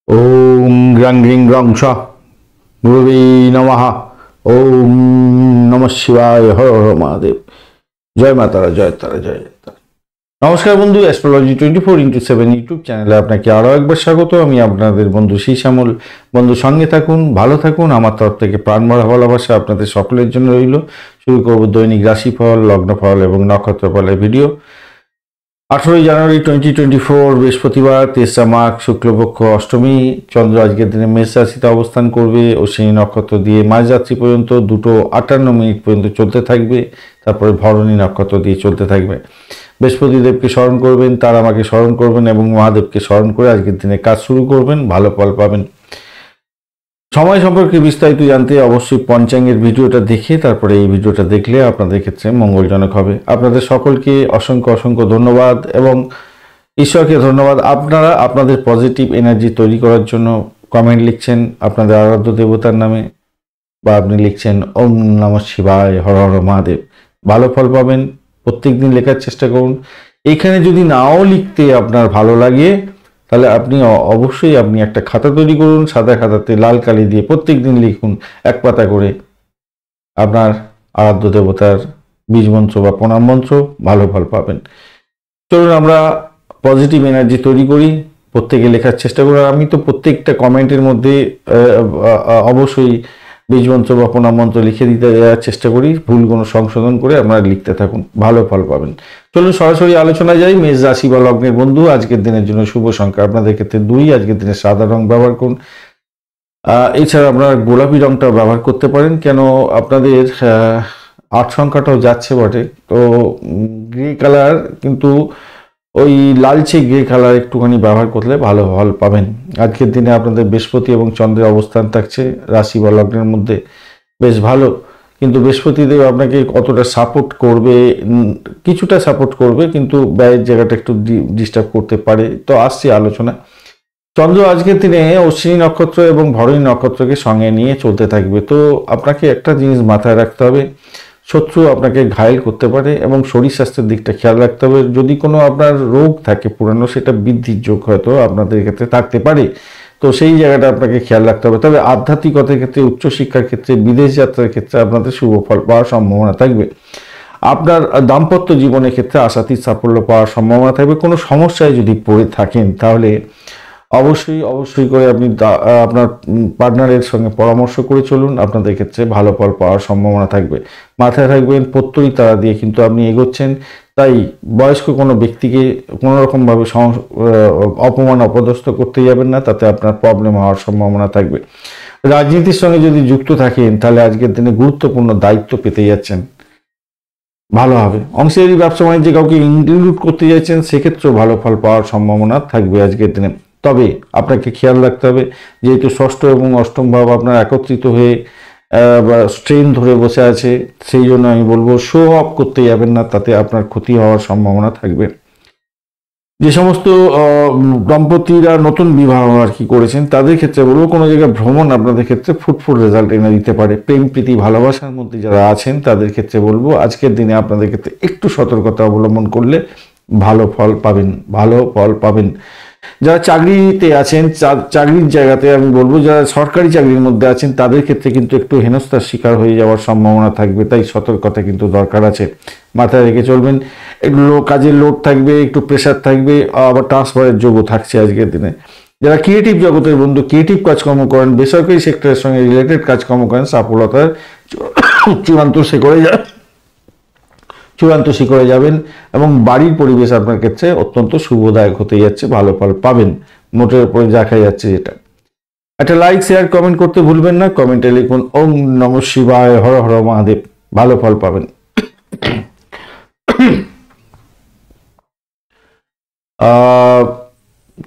ওম গ্রাং গ্রিং গ্রং স গুরুবে নমঃ। ওম নমঃ শিবায়। হর হর মহাদেব। জয় মা তারা, জয় তারা, জয় তারা। নমস্কার বন্ধু, অ্যাস্ট্রোলজি 24x7 ইউটিউব চ্যানেলে আপনাকে আরও একবার স্বাগত। আমি আপনাদের বন্ধু শ্যামল। বন্ধু সঙ্গে থাকুন, ভালো থাকুন। আমার তরফ থেকে প্রাণ ভরা ভালোবাসা আপনাদের সকলের জন্য রইল। শুরু করব দৈনিক রাশিফল, লগ্নফল এবং নক্ষত্রফলের ভিডিও। 18 জানুয়ারি 2024 বৃহস্পতিবার, 3রা মাঘ, শুক্লপক্ষ অষ্টমী। চন্দ্র আজকের দিনে মেষ রাশিতে অবস্থান করবে। অশ্বিনী নক্ষত্র দিয়ে মাঝরাত্রি পর্যন্ত 2:58 পর্যন্ত চলতে থাকবে। তারপরে ভরণী নক্ষত্র দিয়ে চলতে থাকবে। বৃহস্পতিদেবকে স্মরণ করবেন, তার আমাকে স্মরণ করবেন এবং মহাদেবকে স্মরণ করে আজকের দিনে কাজ শুরু করবেন, ভালো ফল পাবেন। সময় সম্পর্কে বিস্তারিত জানতে অবশ্যই পঞ্চাঙ্গের ভিডিওটা দেখে তারপরে এই ভিডিওটা দেখলে আপনাদের ক্ষেত্রে মঙ্গলজনক হবে। আপনাদের সকলকে অসংখ্য অসংখ্য ধন্যবাদ এবং ঈশ্বরকে ধন্যবাদ। আপনারা আপনাদের পজিটিভ এনার্জি তৈরি করার জন্য কমেন্ট লিখছেন আপনাদের আরাধ্য দেবতার নামে, বা আপনি লিখছেন ওম নমঃ শিবায়, হর হর মহাদেব। ভালো ফল পাবেন। প্রত্যেক দিন লেখার চেষ্টা করুন। এখানে যদি নাও লিখতে আপনার ভালো লাগে তাহলে আপনি অবশ্যই একটা খাতা তৈরি করুন, সাদা খাতাতে লাল কালি দিয়ে প্রত্যেক দিন লিখুন এক পাতা করে আপনার আরাধ্য দেবতার বীজ মন্ত্র বা প্রণাম মন্ত্র, ভালো ফল পাবেন। চলুন আমরা পজিটিভ এনার্জি তৈরি করি, প্রত্যেকে লেখার চেষ্টা করি। আমি তো প্রত্যেকটা কমেন্টের মধ্যে অবশ্যই বীজ মন্ত্র বা প্রণাম মন্ত্র লিখে দিতে দেওয়ার চেষ্টা করি। ভুল কোনো সংশোধন করে আপনারা লিখতে থাকুন, ভালো ফল পাবেন। চলুন সরাসরি আলোচনায় যাই। মেষ রাশি বা লগ্নের বন্ধু, আজকের দিনের জন্য শুভ সংখ্যা আপনাদের ক্ষেত্রে 2। আজকের দিনে সাদা রং ব্যবহার করুন। এছাড়া আপনারা গোলাপি রংটা ব্যবহার করতে পারেন, কেন আপনাদের 8 সংখ্যাটাও যাচ্ছে বটে। তো গ্রে কালার, কিন্তু ওই লালচে গ্রে কালার একটুখানি ব্যবহার করলে ভালো ফল পাবেন। আজকের দিনে আপনাদের বৃহস্পতি এবং চন্দ্রের অবস্থান থাকছে রাশি বা লগ্নের মধ্যে বেশ ভালো, কিন্তু বৃহস্পতিদেব আপনাকে কতটা সাপোর্ট করবে, কিছুটা সাপোর্ট করবে, কিন্তু ব্যয়ের জায়গাটা একটু ডিস্টার্ব করতে পারে। তো আসছি আলোচনা। চন্দ্র আজকের দিনে অশ্বিনী নক্ষত্র এবং ভরণী নক্ষত্রকে সঙ্গে নিয়ে চলতে থাকবে। তো আপনাকে একটা জিনিস মাথায় রাখতে হবে, শত্রু আপনাকে ঘায়েল করতে পারে এবং শরীর স্বাস্থ্যের দিকটা খেয়াল রাখতে হবে। যদি কোনো আপনার রোগ থাকে পুরানো, সেটা বৃদ্ধির যোগ হয়তো আপনাদের ক্ষেত্রে থাকতে পারে। তো সেই জায়গাটা আপনাকে খেয়াল রাখতে হবে। তবে আধ্যাত্মিকতার ক্ষেত্রে, উচ্চশিক্ষার ক্ষেত্রে, বিদেশ যাত্রার ক্ষেত্রে আপনাদের শুভ ফল পাওয়ার সম্ভাবনা থাকবে। আপনার দাম্পত্য জীবনের ক্ষেত্রে আশাতীত সাফল্য পাওয়ার সম্ভাবনা থাকবে। কোনো সমস্যায় যদি পড়ে থাকেন তাহলে অবশ্যই করে আপনি আপনার পার্টনারের সঙ্গে পরামর্শ করে চলুন, আপনাদের ক্ষেত্রে ভালো ফল পাওয়ার সম্ভাবনা থাকবে। মাথায় রাখবেন, প্রত্যয়ী তারা দিয়ে কিন্তু আপনি এগোচ্ছেন। তাই বয়স্ক কোনো ব্যক্তিকে কোনো রকমভাবে অপমান অপদস্থ করতে যাবেন না, তাতে আপনার প্রবলেম হওয়ার সম্ভাবনা থাকবে। রাজনীতির সঙ্গে যদি যুক্ত থাকেন তাহলে আজকের দিনে গুরুত্বপূর্ণ দায়িত্ব পেতে যাচ্ছেন, ভালো হবে। অংশীদারি ব্যবসা বাণিজ্যে কাউকে ইনক্লুড করতে যাচ্ছেন, সেক্ষেত্রেও ভালো ফল পাওয়ার সম্ভাবনা থাকবে আজকের দিনে। তবে আপনাকে খেয়াল রাখতে হবে, যেহেতু ষষ্ঠ এবং অষ্টম ভাব আপনার একত্রিত হয়ে স্ট্রেন ধরে বসে আছে, সেই জন্য আমি বলবো শো অফ করতে যাবেন না, তাতে আপনার ক্ষতি হওয়ার সম্ভাবনা থাকবে। যে সমস্ত দম্পতিরা নতুন বিবাহ করেছেন তাদের ক্ষেত্রে বলবো, কোনো জায়গায় ভ্রমণ আপনাদের ক্ষেত্রে ফুটফুল রেজাল্ট এনে দিতে পারে। প্রেম প্রীতি ভালোবাসার মধ্যে যারা আছেন তাদের ক্ষেত্রে বলবো আজকের দিনে আপনাদের ক্ষেত্রে একটু সতর্কতা অবলম্বন করলে ভালো ফল পাবেন। যারা চাকরিতে আছেন, চাকরির জায়গাতে আমি বলবো, যারা সরকারি চাকরির মধ্যে আছেন তাদের ক্ষেত্রে কিন্তু একটু হেনস্থার শিকার হয়ে যাওয়ার সম্ভাবনা থাকবে। তাই সতর্কতা কিন্তু দরকার আছে, মাথায় রেখে চলবেন। একটু কাজের লোড থাকবে, একটু প্রেশার থাকবে, আবার ট্রান্সফারের যোগও থাকছে আজকের দিনে। যারা ক্রিয়েটিভ জগতের বন্ধু, ক্রিয়েটিভ কাজকর্ম করেন, বেসরকারি সেক্টরের সঙ্গে রিলেটেড কাজকর্ম করেন, সফলতার চূড়ান্ত শিখরে যাবেন এবং বাড়ির পরিবেশ আপনার ক্ষেত্রে অত্যন্ত শুভদায়ক হতে যাচ্ছে, ভালো ফল পাবেন। মোটের উপরে দেখা যাচ্ছে যেটা। একটা লাইক, শেয়ার, কমেন্ট করতে ভুলবেন না। কমেন্টে লিখুন ওম নমঃ শিবায়, হর হর মহাদেব, ভালো ফল পাবেন।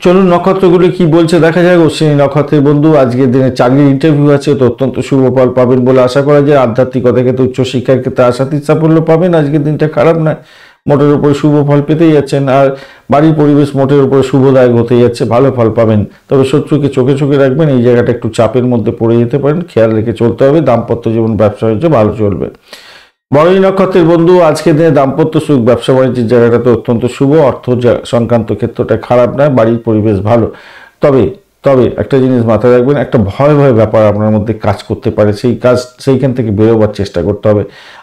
চলুন নক্ষত্রগুলি কি বলছে দেখা যায়। অশ্বিনী নক্ষত্রের বন্ধু, আজকের দিনে চাকরির ইন্টারভিউ আছে, তো অত্যন্ত শুভ ফল পাবেন বলে আশা করা যায়। আধ্যাত্মিকতার ক্ষেত্রে, উচ্চশিক্ষার ক্ষেত্রে আশাতীত সাফল্য পাবেন। আজকের দিনটা খারাপ নয়, মোটের উপরে শুভ ফল পেতেই যাচ্ছেন। আর বাড়ির পরিবেশ মোটের উপরে শুভদায়ক হতে যাচ্ছে, ভালো ফল পাবেন। তবে শত্রুকে চোখে রাখবেন, এই জায়গাটা একটু চাপের মধ্যে পড়ে যেতে পারেন, খেয়াল রেখে চলতে হবে। দাম্পত্য জীবন, ব্যবসা বাণিজ্য ভালো চলবে। ভরণী নক্ষত্রের বন্ধু, আজকের দিনে দাম্পত্য সুখ, ব্যবসা বাণিজ্যের জায়গাটাতে অত্যন্ত শুভ। অর্থ সংক্রান্ত ক্ষেত্রটা খারাপ নয়, বাড়ির পরিবেশ ভালো। তবে তবে একটা জিনিস মাথায় রাখবেন, একটা ভয় ভয় ব্যাপার আপনার মধ্যে কাজ করতে পারে, সেইখান থেকে বেরোবার চেষ্টা করতে হবে।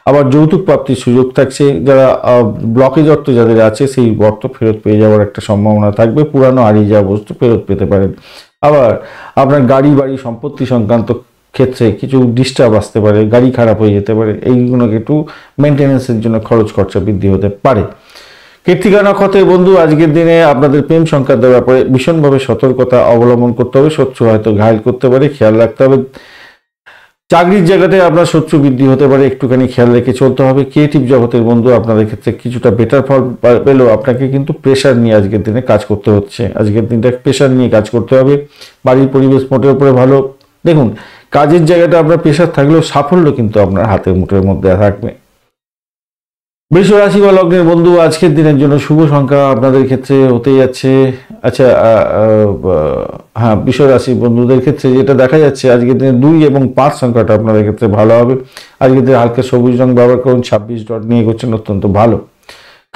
আবার যৌতুক প্রাপ্তির সুযোগ থাকছে, যারা ব্লকেজ অর্থ যাদের আছে সেই অর্থ ফেরত পেয়ে যাওয়ার একটা সম্ভাবনা থাকবে, পুরানো হারিয়ে যাওয়া বস্তু ফেরত পেতে পারেন। আবার আপনার গাড়ি বাড়ি সম্পত্তি সংক্রান্ত ক্ষেত্রে কিছু ডিস্টার্ব আসতে পারে, গাড়ি খারাপ হয়ে যেতে পারে, এইগুলোকে একটু মেনটেন্যান্সের জন্য খরচ খরচা বৃদ্ধি হতে পারে। কৃত্তিকা নক্ষত্রের বন্ধু, আজকের দিনে আপনাদের প্রেম সংক্রান্ত ব্যাপারে ভীষণভাবে সতর্কতা অবলম্বন করতে হবে। শত্রু হয়তো ঘায়েল করতে পারে, খেয়াল রাখতে হবে। চাকরির জায়গাটায় আপনার শত্রু বৃদ্ধি হতে পারে, একটুখানি খেয়াল রেখে চলতে হবে। ক্রিয়েটিভ জগতের বন্ধু, আপনাদের ক্ষেত্রে কিছুটা বেটার ফল পেলেও আপনাকে কিন্তু প্রেশার নিয়ে আজকের দিনে কাজ করতে হচ্ছে। আজকের দিনটা প্রেশার নিয়ে কাজ করতে হবে। বাড়ির পরিবেশ মোটের উপরে ভালো। দেখুন, কাজের জায়গাটা আপনার প্রেশার থাকলেও সাফল্য কিন্তু আপনার হাতের মুঠোর মধ্যে থাকবে। বৃষ রাশি বা লগ্নের বন্ধু, আজকের দিনের জন্য শুভ সংখ্যা আপনাদের ক্ষেত্রে হতে যাচ্ছে, আচ্ছা হ্যাঁ, বৃষ রাশি বন্ধুদের ক্ষেত্রে যেটা দেখা যাচ্ছে আজকের দিনে 2 এবং 5 সংখ্যাটা আপনাদের ক্ষেত্রে ভালো হবে। আজকের দিনে হালকা সবুজ রং ব্যবহার করুন। 26 ডট নিয়ে করছেন, অত্যন্ত ভালো,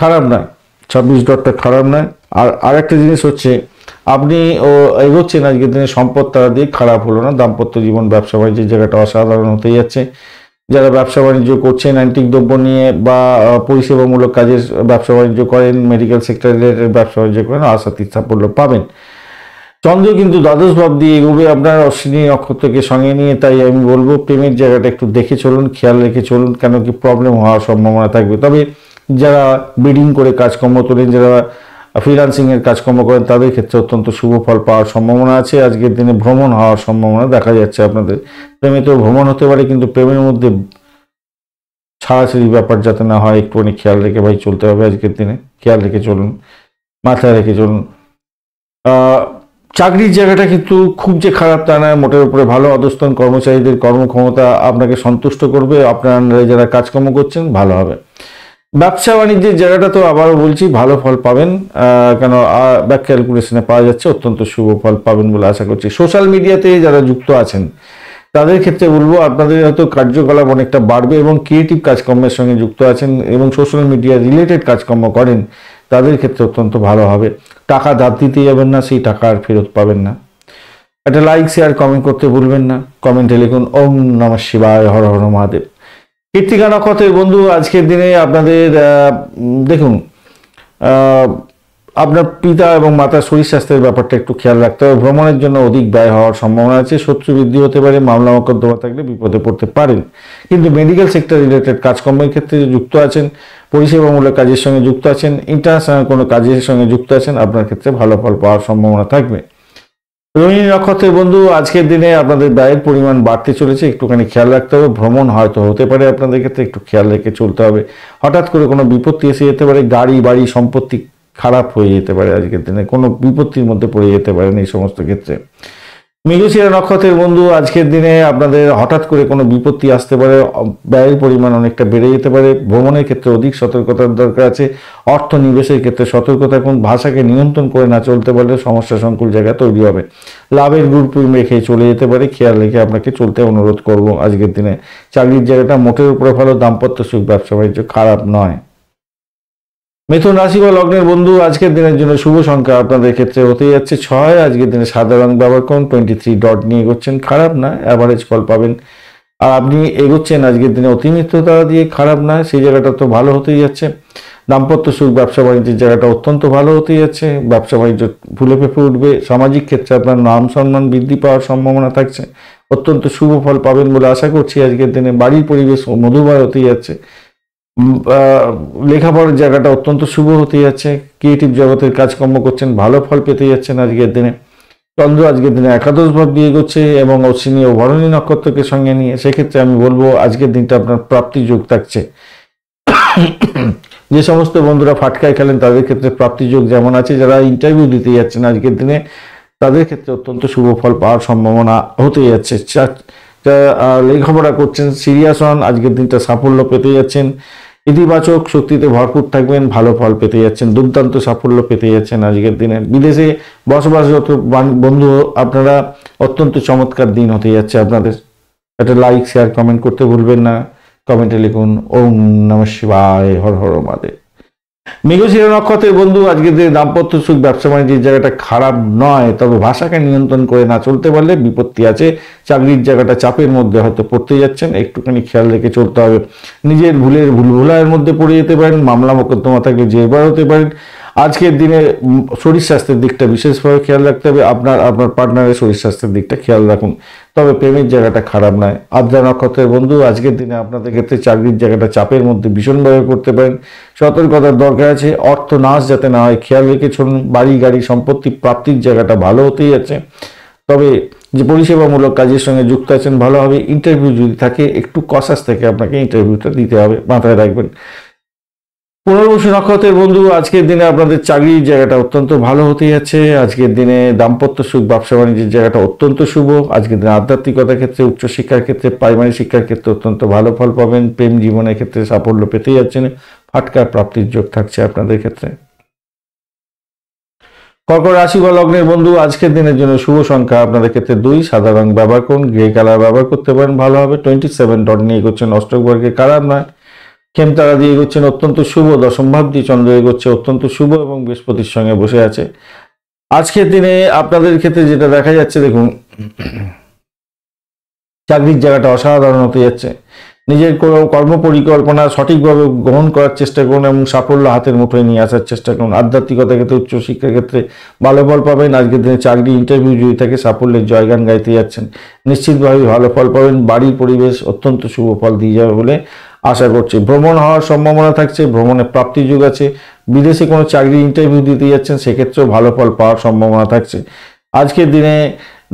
খারাপ নয়। 26 ডটটা খারাপ নয়। আর একটা জিনিস হচ্ছে, আপনি এগোচ্ছেন আজকের দিনে সম্পদ তারা দিয়ে, খারাপ হলো না। দাম্পত্য জীবন, ব্যবসা বাণিজ্যের জায়গাটা অসাধারণ হতে যাচ্ছে। যারা ব্যবসা বাণিজ্য করছেন, অ্যান্টিক দ্রব্য নিয়ে বা পরিষেবামূলক কাজের ব্যবসা বাণিজ্য করেন, মেডিকেল সেক্টর রিলেটেড ব্যবসা বাণিজ্য করেন, আশাতীত সাফল্য পাবেন। চন্দ্র কিন্তু দ্বাদশ ভাব দিয়ে এগোবে আপনার অশ্বিনী নক্ষত্রকে সঙ্গে নিয়ে। তাই আমি বলবো প্রেমের জায়গাটা একটু দেখে চলুন, খেয়াল রেখে চলুন, কেন কি প্রবলেম হওয়ার সম্ভাবনা থাকবে। তবে যারা বিডিং করে কাজকর্ম তোলেন, যারা ফ্রিল্যান্সিং এর কাজকর্ম করেন, তাদের ক্ষেত্রে অত্যন্ত শুভ ফল পাওয়ার সম্ভাবনা আছে। আজকের দিনে ভ্রমণ হওয়ার সম্ভাবনা দেখা যাচ্ছে আপনাদের। প্রেমেতেও ভ্রমণ হতে পারে, কিন্তু প্রেমের মধ্যে ছাড়াছাড়ি ব্যাপার যাতে না হয়, একটুখানি খেয়াল রেখে ভাই চলতে হবে। আজকের দিনে খেয়াল রেখে চলুন, মাথায় রেখে চলুন। চাকরির জায়গাটা কিন্তু খুব যে খারাপ তা নয়, মোটের উপরে ভালো। অধস্তন কর্মচারীদের কর্মক্ষমতা আপনাকে সন্তুষ্ট করবে, আপনার যারা কাজকর্ম করছেন ভালো হবে। ব্যবসা বাণিজ্যের জায়গাটা তো আবারও বলছি ভালো ফল পাবেন, কেন ব্যাক ক্যালকুলেশনে পাওয়া যাচ্ছে, অত্যন্ত শুভ ফল পাবেন বলে আশা করছি। সোশ্যাল মিডিয়াতে যারা যুক্ত আছেন তাদের ক্ষেত্রে বলবো আপনাদের হয়তো কার্যকলাপ অনেকটা বাড়বে, এবং ক্রিয়েটিভ কাজকর্মের সঙ্গে যুক্ত আছেন এবং সোশ্যাল মিডিয়া রিলেটেড কাজকর্ম করেন, তাদের ক্ষেত্রে অত্যন্ত ভালো হবে। টাকা ধার দিতে যাবেন না, সেই টাকা আর ফেরত পাবেন না। একটা লাইক শেয়ার কমেন্ট করতে ভুলবেন না। কমেন্টে লিখুন ওম নমঃ শিবায়, হর হর মহাদেব। কৃত্তিকা নক্ষত্রের বন্ধু, আজকের দিনে আপনাদের দেখুন, আপনার পিতা এবং মাতার শরীর স্বাস্থ্যের ব্যাপারটা একটু খেয়াল রাখতে হবে। ভ্রমণের জন্য অধিক ব্যয় হওয়ার সম্ভাবনা আছে। শত্রু বৃদ্ধি হতে পারে, মামলা মোকদ্দমা থাকলে বিপদে পড়তে পারেন। কিন্তু মেডিকেল সেক্টর রিলেটেড কাজকর্মের ক্ষেত্রে যুক্ত আছেন, পরিষেবামূলক কাজের সঙ্গে যুক্ত আছেন, ইন্টারন্যাশনাল কোনো কাজের সঙ্গে যুক্ত আছেন, আপনার ক্ষেত্রে ভালো ফল পাওয়ার সম্ভাবনা থাকবে। রোহিণী নক্ষত্রের বন্ধু, আজকের দিনে আপনাদের ব্যয়ের পরিমাণ বাড়তে চলেছে, একটুখানি খেয়াল রাখতে হবে। ভ্রমণ হয়তো হতে পারে আপনাদের ক্ষেত্রে, একটু খেয়াল রেখে চলতে হবে। হঠাৎ করে কোনো বিপত্তি এসে যেতে পারে, গাড়ি বাড়ি সম্পত্তি খারাপ হয়ে যেতে পারে, আজকের দিনে কোনো বিপত্তির মধ্যে পড়ে যেতে পারেন এই সমস্ত ক্ষেত্রে। মৃগশিরা নক্ষত্রের বন্ধু, আজকের দিনে আপনাদের হঠাৎ করে কোনো বিপত্তি আসতে পারে, ব্যয়ের পরিমাণ অনেকটা বেড়ে যেতে পারে। ভ্রমণের ক্ষেত্রে অধিক সতর্কতার দরকার আছে। অর্থ নিবেশের ক্ষেত্রে সতর্কতা, কোন ভাষাকে নিয়ন্ত্রণ করে না চলতে পারলে সমস্যা সংকুল জায়গা তৈরি হবে। লাভের গুরুপুর রেখে চলে যেতে পারে, খেয়াল রেখে আপনাকে চলতে অনুরোধ করব। আজকের দিনে চাকরির জায়গাটা মোটের উপরে ভালো, দাম্পত্য সুখ, ব্যবসা বাণিজ্য খারাপ নয়। মিথুন রাশি বা লগ্নের বন্ধু, আজকের দিনের জন্য শুভ সংখ্যা আপনাদের ক্ষেত্রে হতে যাচ্ছে 6। আজকের দিনে সাদা রং ব্যবহার করুন। 23 ডট নিয়ে এগোচ্ছেন, খারাপ না, অ্যাভারেজ ফল পাবেন। আর আপনি এগোচ্ছেন আজকের দিনে অতিমিত্রতা দিয়ে, খারাপ না, সেই জায়গাটা তো ভালো হতেই যাচ্ছে। দাম্পত্য সুখ, ব্যবসা বাণিজ্যের জায়গাটা অত্যন্ত ভালো হতেই যাচ্ছে। ব্যবসা বাণিজ্য ফুলে ফেঁপে উঠবে। সামাজিক ক্ষেত্রে আপনার নাম সম্মান বৃদ্ধি পাওয়ার সম্ভাবনা থাকছে, অত্যন্ত শুভ ফল পাবেন বলে আশা করছি। আজকের দিনে বাড়ির পরিবেশ মধুময় হতেই যাচ্ছে। লেখাপড়ার জায়গাটা অত্যন্ত শুভ হতে যাচ্ছে। ক্রিয়েটিভ জগতের কাজকর্ম করছেন, ভালো ফল পেতে যাচ্ছেন আজকের দিনে। চন্দ্র আজকের দিনে একাদশ ভাব দিয়ে এগোচ্ছে এবং অশ্বিনী ও ভরণী নক্ষত্রকে সঙ্গে নিয়ে, সেক্ষেত্রে আমি বলবো আজকের দিনটা আপনার প্রাপ্তি যোগ থাকছে। যে সমস্ত বন্ধুরা ফাটকায় খেলেন তাদের ক্ষেত্রে প্রাপ্তি যোগ যেমন আছে, যারা ইন্টারভিউ দিতে যাচ্ছেন আজকের দিনে তাদের ক্ষেত্রে অত্যন্ত শুভ ফল পাওয়ার সম্ভাবনা হতে যাচ্ছে। লেখাপড়া করছেন, সিরিয়াস হন, আজকের দিনটা সাফল্য পেতে যাচ্ছেন। ইতিবাচক শক্তিতে ভরপুর থাকবেন, ভালো ফল পেতে যাচ্ছেন, দুর্দান্ত সাফল্য পেতে যাচ্ছেন আজকের দিনে। বিদেশে বসবাসরত বন্ধু আপনারা অত্যন্ত চমৎকার দিন হতে যাচ্ছে আপনাদের। একটা লাইক শেয়ার কমেন্ট করতে ভুলবেন না। কমেন্টে লিখুন ওম নমঃ শিবায়, হর হর মহাদেব। মৃগশিরা নক্ষত্রের বন্ধু, আজকে যে দাম্পত্য সুখ ব্যবসা বাণিজ্যের জায়গাটা খারাপ নয়, তবে ভাষাকে নিয়ন্ত্রণ করে না চলতে পারলে বিপত্তি আছে। চাকরির জায়গাটা চাপের মধ্যে হয়তো পড়তে যাচ্ছেন, একটুখানি খেয়াল রেখে চলতে হবে। নিজের ভুলভুলাইয়ের মধ্যে পড়ে যেতে পারেন, মামলা মোকদ্দমা থাকলে জেরবার হতে পারেন। আজকের দিনে শরীর স্বাস্থ্যের দিকটা বিশেষভাবে খেয়াল রাখতে হবে। আপনার পার্টনারের শরীর স্বাস্থ্যের দিকটা খেয়াল রাখুন। তবে প্রেমের জায়গাটা খারাপ নয়। আদ্রা নক্ষত্রের বন্ধু, আজকের দিনে আপনাদের ক্ষেত্রে চাকরির জায়গাটা চাপের মধ্যে ভীষণভাবে পড়তে পারেন। সতর্কতার দরকার আছে, অর্থ নাশ যাতে না হয় খেয়াল রেখে চলুন। বাড়ি গাড়ি সম্পত্তি প্রাপ্তির জায়গাটা ভালো হতেই আছে। তবে যে পরিষেবামূলক কাজের সঙ্গে যুক্ত আছেন ভালো হবে। ইন্টারভিউ যদি থাকে, একটু কসাস থেকে আপনাকে ইন্টারভিউটা দিতে হবে, মাথায় রাখবেন। পুনর্বসু নক্ষত্রের বন্ধু, আজকের দিনে আপনাদের চাকরির জায়গাটা অত্যন্ত ভালো হতে যাচ্ছে। আজকের দিনে দাম্পত্য সুখ ব্যবসা বাণিজ্যের জায়গাটা অত্যন্ত শুভ। আজকের দিনে আধ্যাত্মিকতার ক্ষেত্রে, উচ্চশিক্ষার ক্ষেত্রে, প্রাইমারি শিক্ষার ক্ষেত্রে অত্যন্ত ভালো ফল পাবেন। প্রেম জীবনের ক্ষেত্রে সাফল্য পেতেই যাচ্ছেন। ফাটকা প্রাপ্তির যোগ থাকছে আপনাদের ক্ষেত্রে। কর্কট রাশি বা লগ্নের বন্ধু, আজকের দিনের জন্য শুভ সংখ্যা আপনাদের ক্ষেত্রে 2, সাদা রং ব্যবহার করুন, গ্রে কালার ব্যবহার করতে পারেন, ভালো হবে। 27 ডট নিয়ে এগোচ্ছেন, অষ্টক বর্গে খারাপ নয়। খেমতারা দিয়ে এগোচ্ছেন, অত্যন্ত শুভ। দশম ভাব দিয়ে চন্দ্র এগোচ্ছে, অত্যন্ত শুভ এবং বৃহস্পতির সঙ্গে বসে আছে। আজকের দিনে আপনাদের ক্ষেত্রে যেটা দেখা যাচ্ছে, দেখুন চাকরির জায়গাটা অসাধারণ হতে যাচ্ছে। নিজের কর্ম পরিকল্পনা সঠিকভাবে গ্রহণ করার চেষ্টা করুন এবং সাফল্য হাতের মুঠোয় নিয়ে আসার চেষ্টা করুন। আধ্যাত্মিকতার ক্ষেত্রে, উচ্চশিক্ষার ক্ষেত্রে ভালো ফল পাবেন। আজকের দিনে চাকরি ইন্টারভিউ যদি থাকে, সাফল্যের জয়গান গাইতে যাচ্ছেন, নিশ্চিতভাবে ভালো ফল পাবেন। বাড়ির পরিবেশ অত্যন্ত শুভ ফল দিয়ে যাবে বলে আশা করছি। ভ্রমণ হওয়ার সম্ভাবনা থাকছে, ভ্রমণের প্রাপ্তি যোগ আছে। বিদেশে কোনো চাকরি ইন্টারভিউ দিতে যাচ্ছেন, সেক্ষেত্রেও ভালো ফল পাওয়ার সম্ভাবনা থাকছে। আজকের দিনে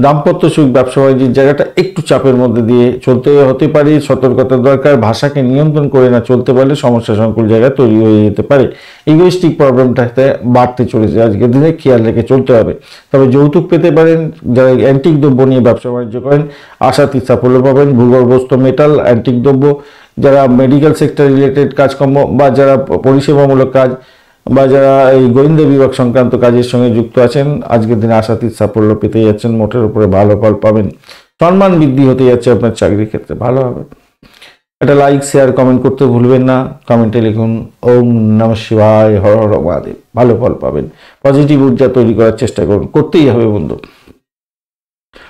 দাম্পত্য সুখ ব্যবসা বাণিজ্যের জায়গাটা একটু চাপের মধ্যে দিয়ে চলতে হতে পারে, সতর্কতার দরকার। ভাষাকে নিয়ন্ত্রণ করে না চলতে পারলে সমস্যা সংকুল জায়গা তৈরি হয়ে যেতে পারে। ইগোইস্টিক প্রবলেমটাতে বাড়তে চলেছে, আজকের দিনে খেয়াল রেখে চলতে হবে। তবে যৌতুক পেতে পারেন। যারা অ্যান্টিক দ্রব্য নিয়ে ব্যবসা বাণিজ্য করেন, আশাতীত সাফল্য পাবেন। ভূগর্ভস্থ মেটাল, অ্যান্টিক দ্রব্য, যারা মেডিকেল সেক্টর রিলেটেড কাজকর্ম বা যারা পরিষেবামূলক কাজ বা যারা এই গোয়েন্দা বিভাগ সংক্রান্ত কাজের সঙ্গে যুক্ত আছেন, আজকের দিনে আশাতীত সাফল্য পেতে যাচ্ছেন। মোটের উপরে ভালো ফল পাবেন। সম্মান বৃদ্ধি হতে যাচ্ছে আপনার চাকরির ক্ষেত্রে, ভালো হবে। একটা লাইক, শেয়ার, কমেন্ট করতে ভুলবেন না। কমেন্টে লিখুন ওম নমঃ শিবায়, হর হর মহাদেব। ভালো ফল পাবেন। পজিটিভ ঊর্জা তৈরি করার চেষ্টা করুন, করতেই হবে বন্ধু।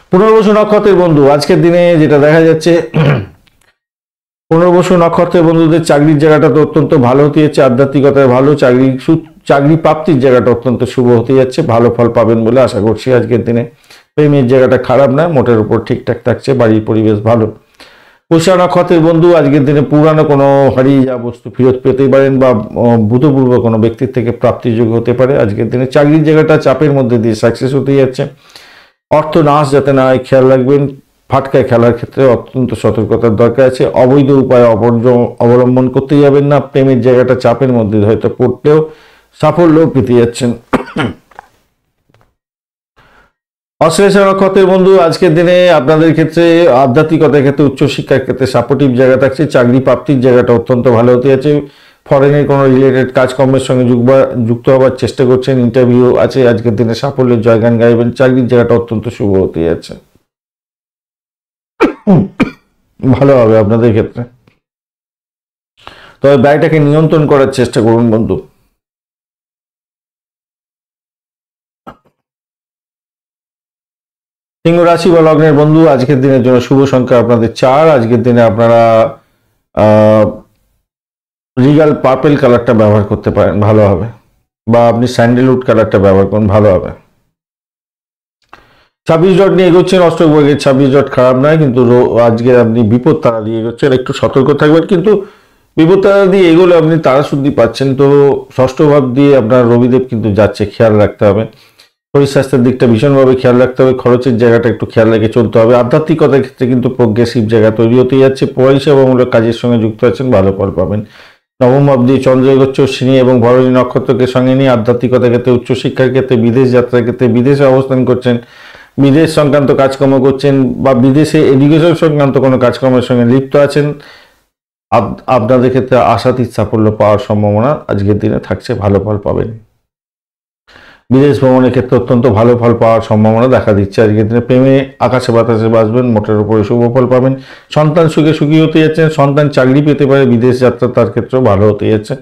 পুনর্বসু নক্ষত্রের বন্ধু, আজকের দিনে যেটা দেখা যাচ্ছে, পুনর্বসু নক্ষত্রের বন্ধুদের চাকরির জায়গাটা তো অত্যন্ত ভালো হতে যাচ্ছে। আধ্যাত্মিকতায় ভালো, চাকরি প্রাপ্তির জায়গাটা অত্যন্ত শুভ হতে যাচ্ছে। ভালো ফল পাবেন বলে আশা করছি আজকের দিনে। প্রেমের জায়গাটা খারাপ না, মোটের উপর ঠিকঠাক থাকছে। বাড়ির পরিবেশ ভালো। পুষা নক্ষত্রের বন্ধু, আজকের দিনে পুরানো কোনো হারিয়ে যাওয়া বস্তু ফেরত পেতে পারেন বা ভূতপূর্ব কোনো ব্যক্তির থেকে প্রাপ্তির যোগ হতে পারে। আজকের দিনে চাকরির জায়গাটা চাপের মধ্যে দিয়ে সাকসেস হতে যাচ্ছে। অর্থ নাশ যাতে না হয় খেয়াল রাখবেন। ফাটকায় খেলার ক্ষেত্রে অত্যন্ত সতর্কতার দরকার আছে। অবৈধ উপায় অবলম্বন করতে যাবেন না। প্রেমের জায়গাটা চাপের মধ্যে হয়তো পড়লেও সাফল্য পেতে যাচ্ছেন। অশ্লেষা নক্ষত্রের বন্ধু, আজকের দিনে আপনাদের ক্ষেত্রে আধ্যাত্মিকতার ক্ষেত্রে, উচ্চশিক্ষার ক্ষেত্রে সাপোর্টিভ জায়গা থাকছে। চাকরি প্রাপ্তির জায়গাটা অত্যন্ত ভালো হতে যাচ্ছে। ফরেনের কোনো রিলেটেড কাজকর্মের সঙ্গে যুক্ত হবার চেষ্টা করছেন। ইন্টারভিউ আছে, আজকের দিনে সাফল্যের জয়গান গাইবেন। চাকরির জায়গাটা অত্যন্ত শুভ হতে যাচ্ছে, ভালো হবে আপনাদের ক্ষেত্রে। তবে ব্যয়টাকে নিয়ন্ত্রণ করার চেষ্টা করুন বন্ধু। সিংহ রাশি বা লগ্নের বন্ধু, আজকের দিনের জন্য শুভ সংখ্যা আপনাদের 4। আজকের দিনে আপনারা রিগাল পার্পেল কালারটা ব্যবহার করতে পারেন, ভালো হবে। বা আপনি স্যান্ডেলউড কালারটা ব্যবহার করুন, ভালো হবে। 26 ডট নিয়ে এগোচ্ছেন, অষ্টক বর্গের 26 ডট খারাপ নয়, কিন্তু আজকে আপনি বিপদ তারা দিয়ে এগোচ্ছেন, একটু সতর্ক থাকবেন। কিন্তু বিপদ তারা দিয়ে এগোলে আপনি তারা শুদ্ধি পাচ্ছেন। তো ষষ্ঠ ভাব দিয়ে আপনার রবিদেব কিন্তু যাচ্ছে, খেয়াল রাখতে হবে। শরীর স্বাস্থ্যের দিকটা ভীষণভাবে খেয়াল রাখতে হবে। খরচের জায়গাটা একটু খেয়াল রেখে চলতে হবে। আধ্যাত্মিকতার ক্ষেত্রে কিন্তু প্রোগ্রেসিভ জায়গা তৈরি হতে যাচ্ছে। পরিষেবামূলক কাজের সঙ্গে যুক্ত আছেন, ভালো ফল পাবেন। নবম ভাব দিয়ে চন্দ্র এগোচ্ছে, শনি এবং ভরণী নক্ষত্রকে সঙ্গে নিয়ে আধ্যাত্মিকতার ক্ষেত্রে, উচ্চশিক্ষার ক্ষেত্রে, বিদেশ যাত্রার ক্ষেত্রে, বিদেশে অবস্থান করছেন, বিদেশ সংক্রান্ত কাজকর্ম করছেন বা বিদেশে এডুকেশন সংক্রান্ত কোনো কাজকর্মের সঙ্গে লিপ্ত আছেন, আপনাদের ক্ষেত্রে আশাতীত সাফল্য পাওয়ার সম্ভাবনা আজকের দিনে থাকছে, ভালো ফল পাবেন। বিদেশ ভ্রমণের ক্ষেত্রে অত্যন্ত ভালো ফল পাওয়ার সম্ভাবনা দেখা দিচ্ছে আজকের দিনে। প্রেমে আকাশে বাতাসে বাঁচবেন, মোটের উপরে শুভ ফল পাবেন। সন্তান সুখে সুখী হতে যাচ্ছেন। সন্তান চাকরি পেতে পারে, বিদেশ যাত্রা তার ক্ষেত্রেও ভালো হতে যাচ্ছে।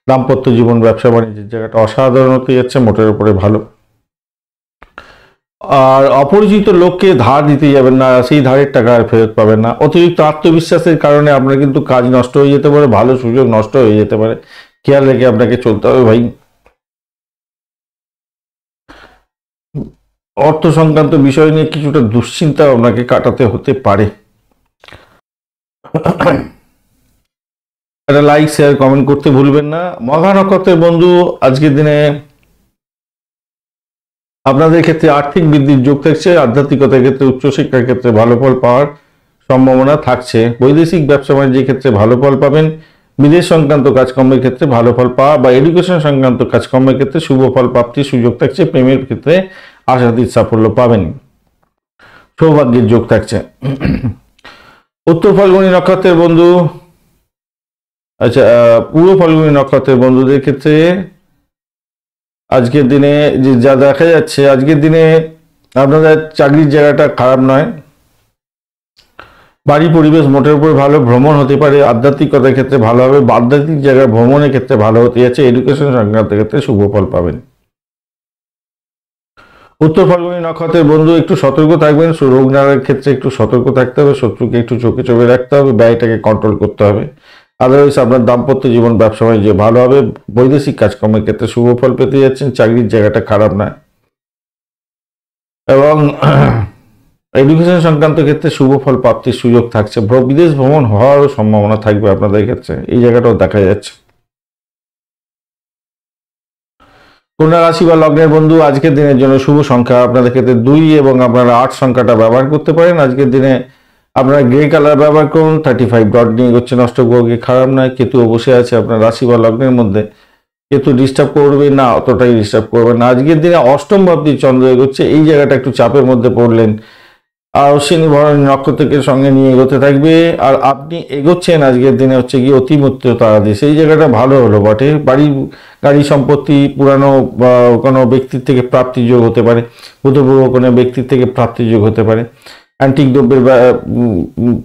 দাম্পত্য জীবন, ব্যবসা বাণিজ্যের জায়গাটা অসাধারণ হতে যাচ্ছে, মোটের উপরে ভালো। আর অপরিচিত লোককে ধার দিতে যাবেন না, সেই ধারের টাকা আর ফেরত পাবেন না। অতিরিক্ত আত্মবিশ্বাসের কারণে আপনার কিন্তু কাজ নষ্ট হয়ে যেতে পারে, ভালো সুযোগ নষ্ট হয়ে যেতে পারে, খেয়াল রেখে আপনাকে চলতে হবে ভাই। অর্থ সংক্রান্ত বিষয় নিয়ে কিছুটা দুশ্চিন্তা আপনাকে কাটাতে হতে পারে। একটা লাইক, শেয়ার, কমেন্ট করতে ভুলবেন না। মঘা নক্ষত্রের বন্ধু, আজকের দিনে আপনাদের ক্ষেত্রে আর্থিক বৃদ্ধির যোগ থাকছে, আধ্যাত্মিকতার ক্ষেত্রে, উচ্চশিক্ষার ক্ষেত্রে ভালো ফল পাওয়ার সম্ভাবনা থাকছে, বৈদেশিক ব্যবসা বাণিজ্যের ক্ষেত্রে ভালো ফল পাবেন, বিদেশ সংক্রান্ত কাজকর্মের ক্ষেত্রে ভালো ফল পাওয়া বা এডুকেশন সংক্রান্ত কাজকর্মের ক্ষেত্রে শুভ ফল প্রাপ্তির সুযোগ থাকছে, প্রেমের ক্ষেত্রে আশাতীত সাফল্য পাবেন, সৌভাগ্যের যোগ থাকছে। উত্তর ফাল্গুনী নক্ষত্রের বন্ধু, আচ্ছা, পূর্ব ফাল্গুনী নক্ষত্রের বন্ধুদের ক্ষেত্রে আজকের দিনে যা দেখা যাচ্ছে, আজকের দিনে আপনাদের চাকরির জায়গাটা খারাপ নয়, বাড়ি পরিবেশ মোটের উপর ভালো, ভ্রমণ হতে পারে, আধ্যাত্মিকতার ক্ষেত্রে ভালো হবে, আধ্যাত্মিক জায়গায় ভ্রমণের ক্ষেত্রে ভালো হতে যাচ্ছে, এডুকেশন সংক্রান্ত ক্ষেত্রে শুভ ফল পাবেন। উত্তর ফাল্গুনী নক্ষত্রের বন্ধু, একটু সতর্ক থাকবেন, রোগ নাড়ার ক্ষেত্রে একটু সতর্ক থাকতে হবে, শত্রুকে একটু চোখে চোখে রাখতে হবে, ব্যয়টাকে কন্ট্রোল করতে হবে। আদারওয়াইজ আপনার দাম্পত্য জীবন, ব্যবসা বাণিজ্য ভালো হবে, বৈদেশিক কাজকর্মের ক্ষেত্রে শুভ ফল পেতে যাচ্ছেন, চাকরির জায়গাটা খারাপ নয়, এবং এডুকেশন সংক্রান্ত ক্ষেত্রে শুভ ফল প্রাপ্তির সুযোগ থাকছে, বিদেশ ভ্রমণ হওয়ারও সম্ভাবনা থাকবে আপনাদের ক্ষেত্রে, এই জায়গাটাও দেখা যাচ্ছে। কন্যা রাশি বা লগ্নের বন্ধু, আজকের দিনের জন্য শুভ সংখ্যা আপনাদের ক্ষেত্রে 2 এবং আপনারা 8 সংখ্যাটা ব্যবহার করতে পারেন। আজকের দিনে আপনারা গ্রে কালার ব্যবহার করুন। 35 ডট নিয়ে এগোচ্ছে, নষ্ট গ্রহকে খারাপ নয়, কেতু বসে আছে আপনার রাশি বা লগ্নের মধ্যে, কেতু ডিস্টার্ব করবে না, অতটাই ডিস্টার্ব করবে না। আজকের দিনে অষ্টম ভাবটি চন্দ্র এগোচ্ছে, এই জায়গাটা একটু চাপের মধ্যে পড়লেন, আর অশ্বিনী ভরণী নক্ষত্রকে সঙ্গে নিয়ে এগোতে থাকবে, আর আপনি এগোচ্ছেন আজকের দিনে হচ্ছে গিয়ে অতিমূর্ত তারা দিয়ে, সেই জায়গাটা ভালো হলো বটে। বাড়ি, গাড়ি, সম্পত্তি, পুরানো বা কোনো ব্যক্তির থেকে প্রাপ্তিযোগ হতে পারে, ভূতপূর্ব কোনো ব্যক্তির থেকে প্রাপ্তিযোগ হতে পারে, অ্যান্টিক দ্রব্যের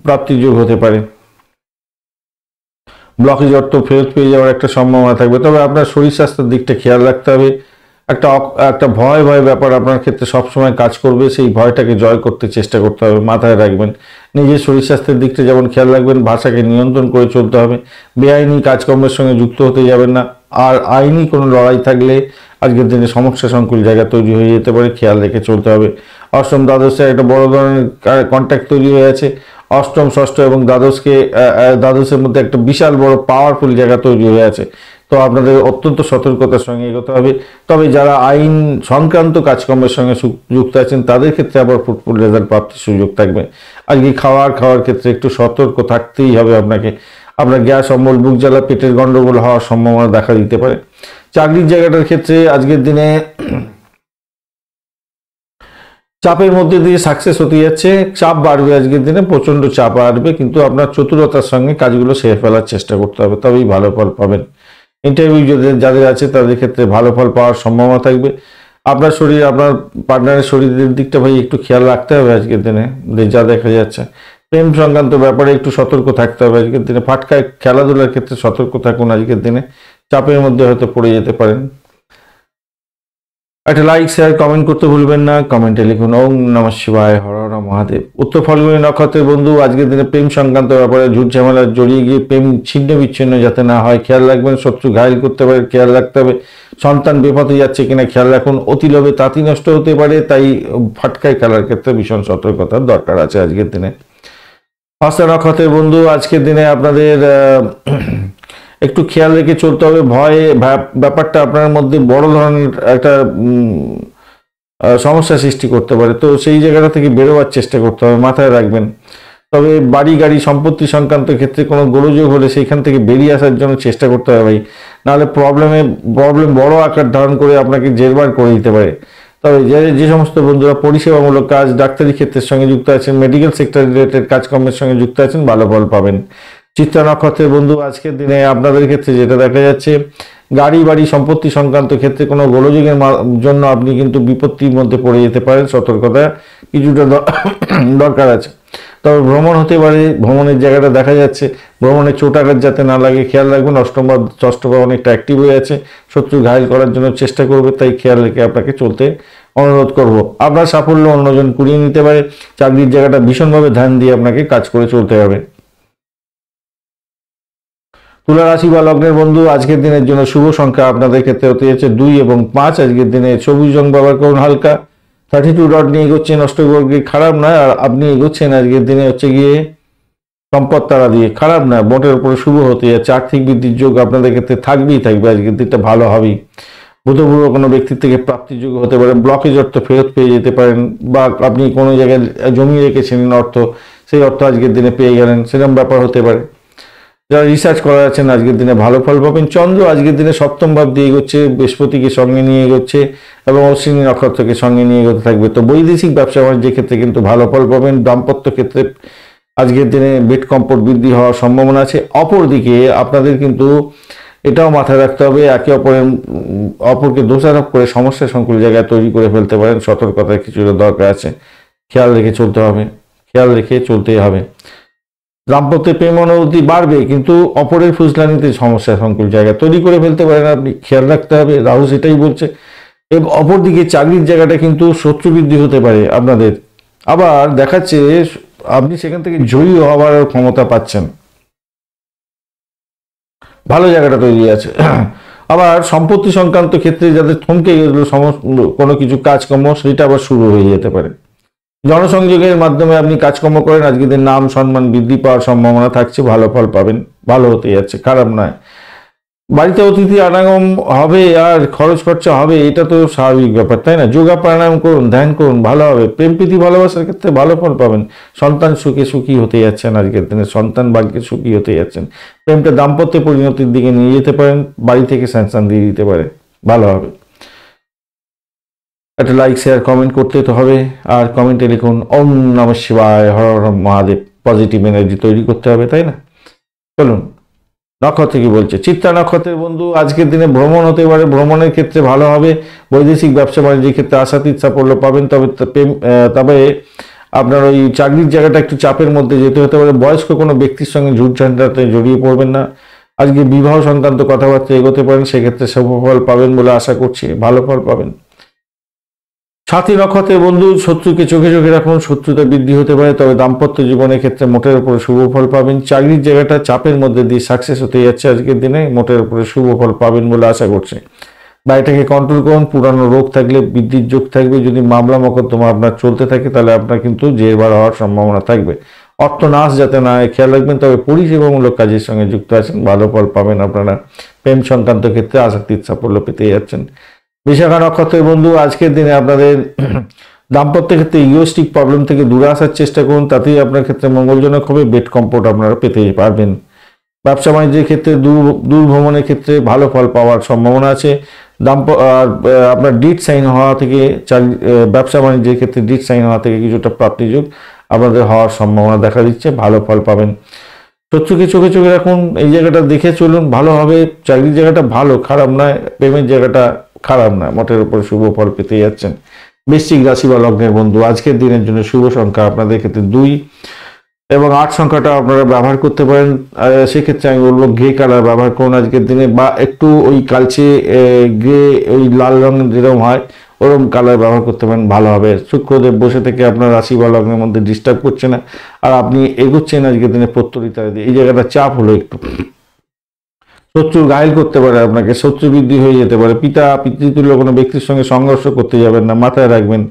প্রাপ্তিযোগ হতে পারে, ব্লকেজ অর্থ ফেরত পেয়ে যাওয়ার একটা সম্ভাবনা থাকবে। তবে আপনার শরীর স্বাস্থ্যের দিকটা খেয়াল রাখতে হবে। একটা ভয় ব্যাপার আপনার ক্ষেত্রে সবসময় কাজ করবে, সেই ভয়টাকে জয় করতে চেষ্টা করতে হবে, মাথায় রাখবেন। নিজের শরীর স্বাস্থ্যের দিকটা যেমন খেয়াল রাখবেন, ভাষাকে নিয়ন্ত্রণ করে চলতে হবে, বেআইনি কাজকর্মের সঙ্গে যুক্ত হতে যাবেন না, আর আইনি কোনো লড়াই থাকলে আজকের দিনে সমস্যা সংকুল জায়গা তৈরি হয়ে যেতে পারে, খেয়াল রেখে চলতে হবে। অষ্টম দ্বাদশে একটা বড় ধরনের কন্ট্যাক্ট তৈরি হয়ে আছে, অষ্টম, ষষ্ঠ এবং দ্বাদশের মধ্যে একটা বিশাল বড় পাওয়ারফুল জায়গা তৈরি হয়ে আছে, তো আপনাদের অত্যন্ত সতর্কতার সঙ্গে এগোতে হবে। তবে যারা আইন সংক্রান্ত কাজকর্মের সঙ্গে যুক্ত আছেন তাদের ক্ষেত্রে আবার ফ্রুটফুল রেজাল্ট প্রাপ্তির সুযোগ থাকবে। আজকে খাওয়ার ক্ষেত্রে একটু সতর্ক থাকতেই হবে আপনাকে। আপনার গ্যাস, অম্বল, বুক জ্বালা, পেটের গন্ডগোল হওয়ার সম্ভাবনা দেখা দিতে পারে। চাকরির জায়গাটার ক্ষেত্রে আজকের দিনে চাপের মধ্যে দিয়ে সাকসেস হতে যাচ্ছে, চাপ বাড়বে আজকের দিনে, প্রচন্ড চাপ বাড়বে, কিন্তু আপনার চতুরতার সঙ্গে কাজগুলো সেরে ফেলার চেষ্টা করতে হবে, তবেই ভালো ফল পাবেন। ইন্টারভিউ যাদের আছে তাদের ক্ষেত্রে ভালো ফল পাওয়ার সম্ভাবনা থাকবে। আপনার শরীর, আপনার পার্টনারের শরীরের দিকটা ভাই একটু খেয়াল রাখতে হবে আজকের দিনে, যা দেখা যাচ্ছে। প্রেম সংক্রান্ত ব্যাপারে একটু সতর্ক থাকতে হবে আজকের দিনে। ফাটকায় খেলাধুলার ক্ষেত্রে সতর্ক থাকুন আজকের দিনে, চাপের মধ্যে হয়তো পড়ে যেতে পারেন। একটা লাইক, শেয়ার, কমেন্ট করতে ভুলবেন না। কমেন্টে লিখুন ওম নমঃ শিবায়, হর হর মহাদেব। উত্তর ফাল্গুনী নক্ষত্রের বন্ধু, আজকের দিনে প্রেম সংক্রান্ত ব্যাপারে ঝুট ঝামেলা জড়িয়ে গিয়ে প্রেম ছিন্ন বিচ্ছিন্ন যাতে না হয় খেয়াল রাখবেন। শত্রু ঘায়ল করতে পারে, খেয়াল রাখতে হবে। সন্তান বিপথে যাচ্ছে কিনা খেয়াল রাখুন। অতি লোভে তাঁতি নষ্ট হতে পারে, তাই ফাটকায় খেলার ক্ষেত্রে ভীষণ সতর্কতার দরকার আছে আজকের দিনে। হস্তা নক্ষত্রের বন্ধু, আজকের দিনে আপনাদের একটু খেয়াল রেখে চলতে হবে। ভয় ব্যাপারটা আপনার মধ্যে বড় ধরনের একটা সমস্যা সৃষ্টি করতে পারে, তো সেই জায়গাটা থেকে বেরোবার চেষ্টা করতে হবে, মাথায় রাখবেন। তবে বাড়ি, গাড়ি, সম্পত্তি সংক্রান্ত ক্ষেত্রে কোনো গোলযোগ হলে সেইখান থেকে বেরিয়ে আসার জন্য চেষ্টা করতে হবে ভাই, নাহলে প্রবলেম বড় আকার ধারণ করে আপনাকে জেরবার করে দিতে পারে। তবে যে সমস্ত বন্ধুরা পরিষেবামূলক কাজ, ডাক্তারি ক্ষেত্রের সঙ্গে যুক্ত আছেন, মেডিকেল সেক্টর রিলেটেড কাজকর্মের সঙ্গে যুক্ত আছেন, ভালো ফল পাবেন। চিত্রা নক্ষত্রের বন্ধু, আজকের দিনে আপনাদের ক্ষেত্রে যেটা দেখা যাচ্ছে, গাড়ি, বাড়ি, সম্পত্তি সংক্রান্ত ক্ষেত্রে কোনো গোলযোগের জন্য আপনি কিন্তু বিপত্তির মধ্যে পড়ে যেতে পারেন, সতর্কতা কিছুটা দরকার আছে। তবে ভ্রমণ হতে পারে, ভ্রমণের জায়গাটা দেখা যাচ্ছে, ভ্রমণে চোট আঘাত যাতে না লাগে খেয়াল রাখবেন। অষ্টম বা ষষ্ঠ ভাব অনেকটা অ্যাক্টিভ হয়ে আছে, শত্রু ঘায়েল করার জন্য চেষ্টা করবে, তাই খেয়াল রেখে আপনাকে চলতে অনুরোধ করব। আপনার সাফল্য অন্যজন কুড়িয়ে নিতে পারে, চাকরির জায়গাটা ভীষণভাবে ধ্যান দিয়ে আপনাকে কাজ করে চলতে হবে। তুলা রাশি বা লগ্নের বন্ধু, আজকের দিনের জন্য শুভ সংখ্যা আপনাদের ক্ষেত্রে হতে যাচ্ছে 2 এবং 5। আজকের দিনে সবুজ রং ব্যবহার করুন হালকা। 32 ডট নিয়ে এগোচ্ছেন, অষ্টবর্গে খারাপ নয়। আর আপনি এগোচ্ছেন আজকের দিনে হচ্ছে গিয়ে সম্পদ তারা দিয়ে, খারাপ না, মোটের উপরে শুভ হতে যাচ্ছে। আর্থিক বৃদ্ধির যোগ আপনাদের ক্ষেত্রে থাকবেই থাকবে, আজকের দিনটা ভালো হবেই। ভূতপূর্ব কোনো ব্যক্তির থেকে প্রাপ্তির যোগ হতে পারে, ব্লকেজ অর্থ ফেরত পেয়ে যেতে পারেন, বা আপনি কোনো জায়গায় জমিয়ে রেখেছিলেন অর্থ, সেই অর্থ আজকের দিনে পেয়ে গেলেন, সেরকম ব্যাপার হতে পারে। যারা রিসার্চ করা যাচ্ছেন আজকের দিনে ভালো ফল পাবেন। চন্দ্র আজকের দিনে সপ্তম ভাব দিয়ে এগোচ্ছে, বৃহস্পতিকে সঙ্গে নিয়ে এগোচ্ছে এবং অশ্বিনী নক্ষত্রকে সঙ্গে নিয়ে এগোতে থাকবে। তো বৈদেশিক ব্যবসা বাণিজ্যের ক্ষেত্রে কিন্তু ভালো ফল পাবেন। দাম্পত্য ক্ষেত্রে আজকের দিনে বেড কম্পোর্ট বৃদ্ধি হওয়ার সম্ভাবনা আছে। অপরদিকে আপনাদের কিন্তু এটাও মাথায় রাখতে হবে, একে অপরকে দোষারোপ করে সমস্যা সংকুল জায়গায় তৈরি করে ফেলতে পারেন। সতর্কতার কিছুটা দরকার আছে, খেয়াল রেখে চলতে হবে, খেয়াল রেখে চলতেই হবে। দাম্পত্যে প্রেম অনুভূতি বাড়বে, কিন্তু অপরের ফুসলানিতে সমস্যা সংকুল জায়গা তৈরি করে ফেলতে পারেন আপনি, খেয়াল রাখতে হবে। রাহু সেটাই বলছে। এবং অপরদিকে চাকরির জায়গাটা কিন্তু শত্রু বৃদ্ধি হতে পারে আপনাদের, আবার দেখাচ্ছে আপনি সেখান থেকে জয়ী হওয়ার ক্ষমতা পাচ্ছেন, ভালো জায়গাটা তৈরি আছে। আবার সম্পত্তি সংক্রান্ত ক্ষেত্রে যাদের থমকে গেছিল সমস্ত কোনো কিছু কাজকর্ম, সেটা আবার শুরু হয়ে যেতে পারে। জনসংযোগের মাধ্যমে আপনি কাজকর্ম করেন, আজকের দিন নাম সম্মান বৃদ্ধি পাওয়ার সম্ভাবনা থাকছে, ভালো ফল পাবেন, ভালো হতে যাচ্ছে, খারাপ নয়। বাড়িতে অতিথি আনাগম হবে আর খরচ খরচা হবে, এটা তো স্বাভাবিক ব্যাপার, তাই না? যোগা প্রাণায়াম করুন, ধ্যান করুন, ভালো হবে। প্রেম প্রীতি ভালোবাসার ক্ষেত্রে ভালো ফল পাবেন। সন্তান সুখে সুখী হতে যাচ্ছেন, আজকের দিনে সন্তান ভাগ্যে সুখী হতে যাচ্ছেন। প্রেমটা দাম্পত্য পরিণতির দিকে নিয়ে যেতে পারেন, বাড়ি থেকে স্যাংশন দিয়ে দিতে পারে, ভালো হবে। একটা লাইক শেয়ার কমেন্ট করতে তো হবে, আর কমেন্টে লিখুন ওম নমঃ শিবায়, হর হর মহাদেব। পজিটিভ এনার্জি তৈরি করতে হবে, তাই না? চলুন নক্ষত্র কি বলছে। চিত্তা নক্ষত্রের বন্ধু, আজকের দিনে ভ্রমণ হতে পারে, ভ্রমণের ক্ষেত্রে ভালো হবে। বৈদেশিক ব্যবসা বাণিজ্যের ক্ষেত্রে আশাতীত সাফল্য পাবেন, তবে আপনার ওই চাকরির জায়গাটা একটু চাপের মধ্যে যেতে হতে পারে। বয়স্ক কোনো ব্যক্তির সঙ্গে ঝুটঝাঁটাতে জড়িয়ে পড়বেন না। আজকে বিবাহ সংক্রান্ত কথাবার্তা এগোতে পারেন, সেক্ষেত্রে শুভ ফল পাবেন বলে আশা করছি, ভালো ফল পাবেন। সাথী নক্ষত্রের বন্ধু, শত্রুকে চোখে চোখে রাখুন, শত্রুতা বৃদ্ধি হতে পারে, তবে দাম্পত্য জীবনের ক্ষেত্রে মোটের উপরে শুভ ফল পাবেন। চাকরির জায়গাটা চাপের মধ্যে দিয়ে সাকসেস হতে যাচ্ছে, আজকের দিনে মোটের উপরে শুভ ফল পাবেন বলে আশা করছি। বাড়িটাকে কন্ট্রোল করুন, পুরানো রোগ থাকলে বৃদ্ধির যোগ থাকবে। যদি মামলা মোকদ্দমা আপনার চলতে থাকে, তাহলে আপনার কিন্তু জেরবার হওয়ার সম্ভাবনা থাকবে। অর্থনাশ যাতে না হয় খেয়াল রাখবেন। তবে পরিষেবামূলক কাজের সঙ্গে যুক্ত আছেন, ভালো ফল পাবেন আপনারা। প্রেম সংক্রান্ত ক্ষেত্রে আশাতীত সাফল্য পেতে যাচ্ছেন। বিশাখা নক্ষত্রের বন্ধু, আজকের দিনে আপনাদের দাম্পত্য ক্ষেত্রে ইগোস্টিক প্রবলেম থেকে দূরে আসার চেষ্টা করুন, তাতেই আপনার ক্ষেত্রে মঙ্গলজনক হবে। বেড কম্ফোর্ট আপনারা পেতে পারবেন। ব্যবসা বাণিজ্যের ক্ষেত্রে দূর ভ্রমণের ক্ষেত্রে ভালো ফল পাওয়ার সম্ভাবনা আছে। আর আপনার ডিট সাইন হওয়া থেকে ব্যবসা বাণিজ্যের ক্ষেত্রে ডিট সাইন হওয়া থেকে কিছুটা প্রাপ্তিযোগ আপনাদের হওয়ার সম্ভাবনা দেখা দিচ্ছে, ভালো ফল পাবেন। শত্রুকে চোখে চোখে রাখুন, এই জায়গাটা দেখে চলুন, ভালো হবে। চাকরির জায়গাটা ভালো, খারাপ নয়। প্রেমের জায়গাটা খারাপ নয়, মোটের উপর শুভ ফল পেতে যাচ্ছেন। বৃশ্চিক রাশি বা লগ্নের বন্ধু, আজকের দিনের জন্য শুভ সংখ্যা আপনাদের ক্ষেত্রে 2 এবং 8 সংখ্যাটা আপনারা ব্যবহার করতে পারেন। সেক্ষেত্রে আমি বলবো গ্রে কালার ব্যবহার করুন আজকের দিনে, বা একটু ওই কালচে গ্রে, ওই লাল রঙের যেরকম হয় ওরকম কালার ব্যবহার করতে পারেন, ভালো হবে। শুক্রদেব বসে থেকে আপনার রাশি বা লগ্নের মধ্যে ডিস্টার্ব করছে না, আর আপনি এগোচ্ছেন আজকের দিনে প্রত্যরিতা দিয়ে। এই জায়গাটা চাপ হলো একটু, শত্রু ঘায়েল করতে পারে আপনাকে, শত্রু বৃদ্ধি হয়ে যেতে পারে। পিতৃতুল্য কোনো ব্যক্তির সঙ্গে সংঘর্ষ করতে যাবেন না, মাথায় রাখবেন।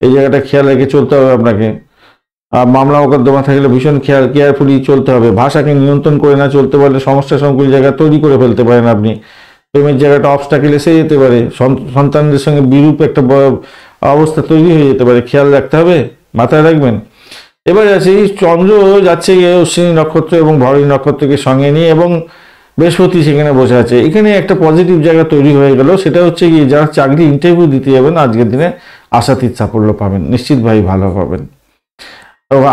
এই জায়গাটা খেয়াল রেখে চলতে হবে আপনাকে। আর মামলা মোকদ্দমা থাকলে ভীষণ কেয়ারফুলি চলতে হবে। ভাষাকে নিয়ন্ত্রণ করে না চলতে পারলে সমস্যা সংকুল জায়গা তৈরি করে ফেলতে পারেন আপনি। প্রেমের জায়গাটা অবস্টাকেল এসে যেতে পারে, সন্তানদের সঙ্গে বিরূপ একটা অবস্থা তৈরি হয়ে যেতে পারে, খেয়াল রাখতে হবে, মাথায় রাখবেন। এবারে আছে চন্দ্র যাচ্ছে গিয়ে অশ্বিনী নক্ষত্র এবং ভরণী নক্ষত্রকে সঙ্গে নিয়ে, এবং বৃহস্পতি সেখানে বসে আছে। এখানে একটা পজিটিভ জায়গা তৈরি হয়ে গেল, সেটা হচ্ছে গিয়ে যারা চাকরি ইন্টারভিউ দিতে যাবেন আজকের দিনে আশাতীত সাফল্য পাবেন, নিশ্চিতভাবে ভালো পাবেন।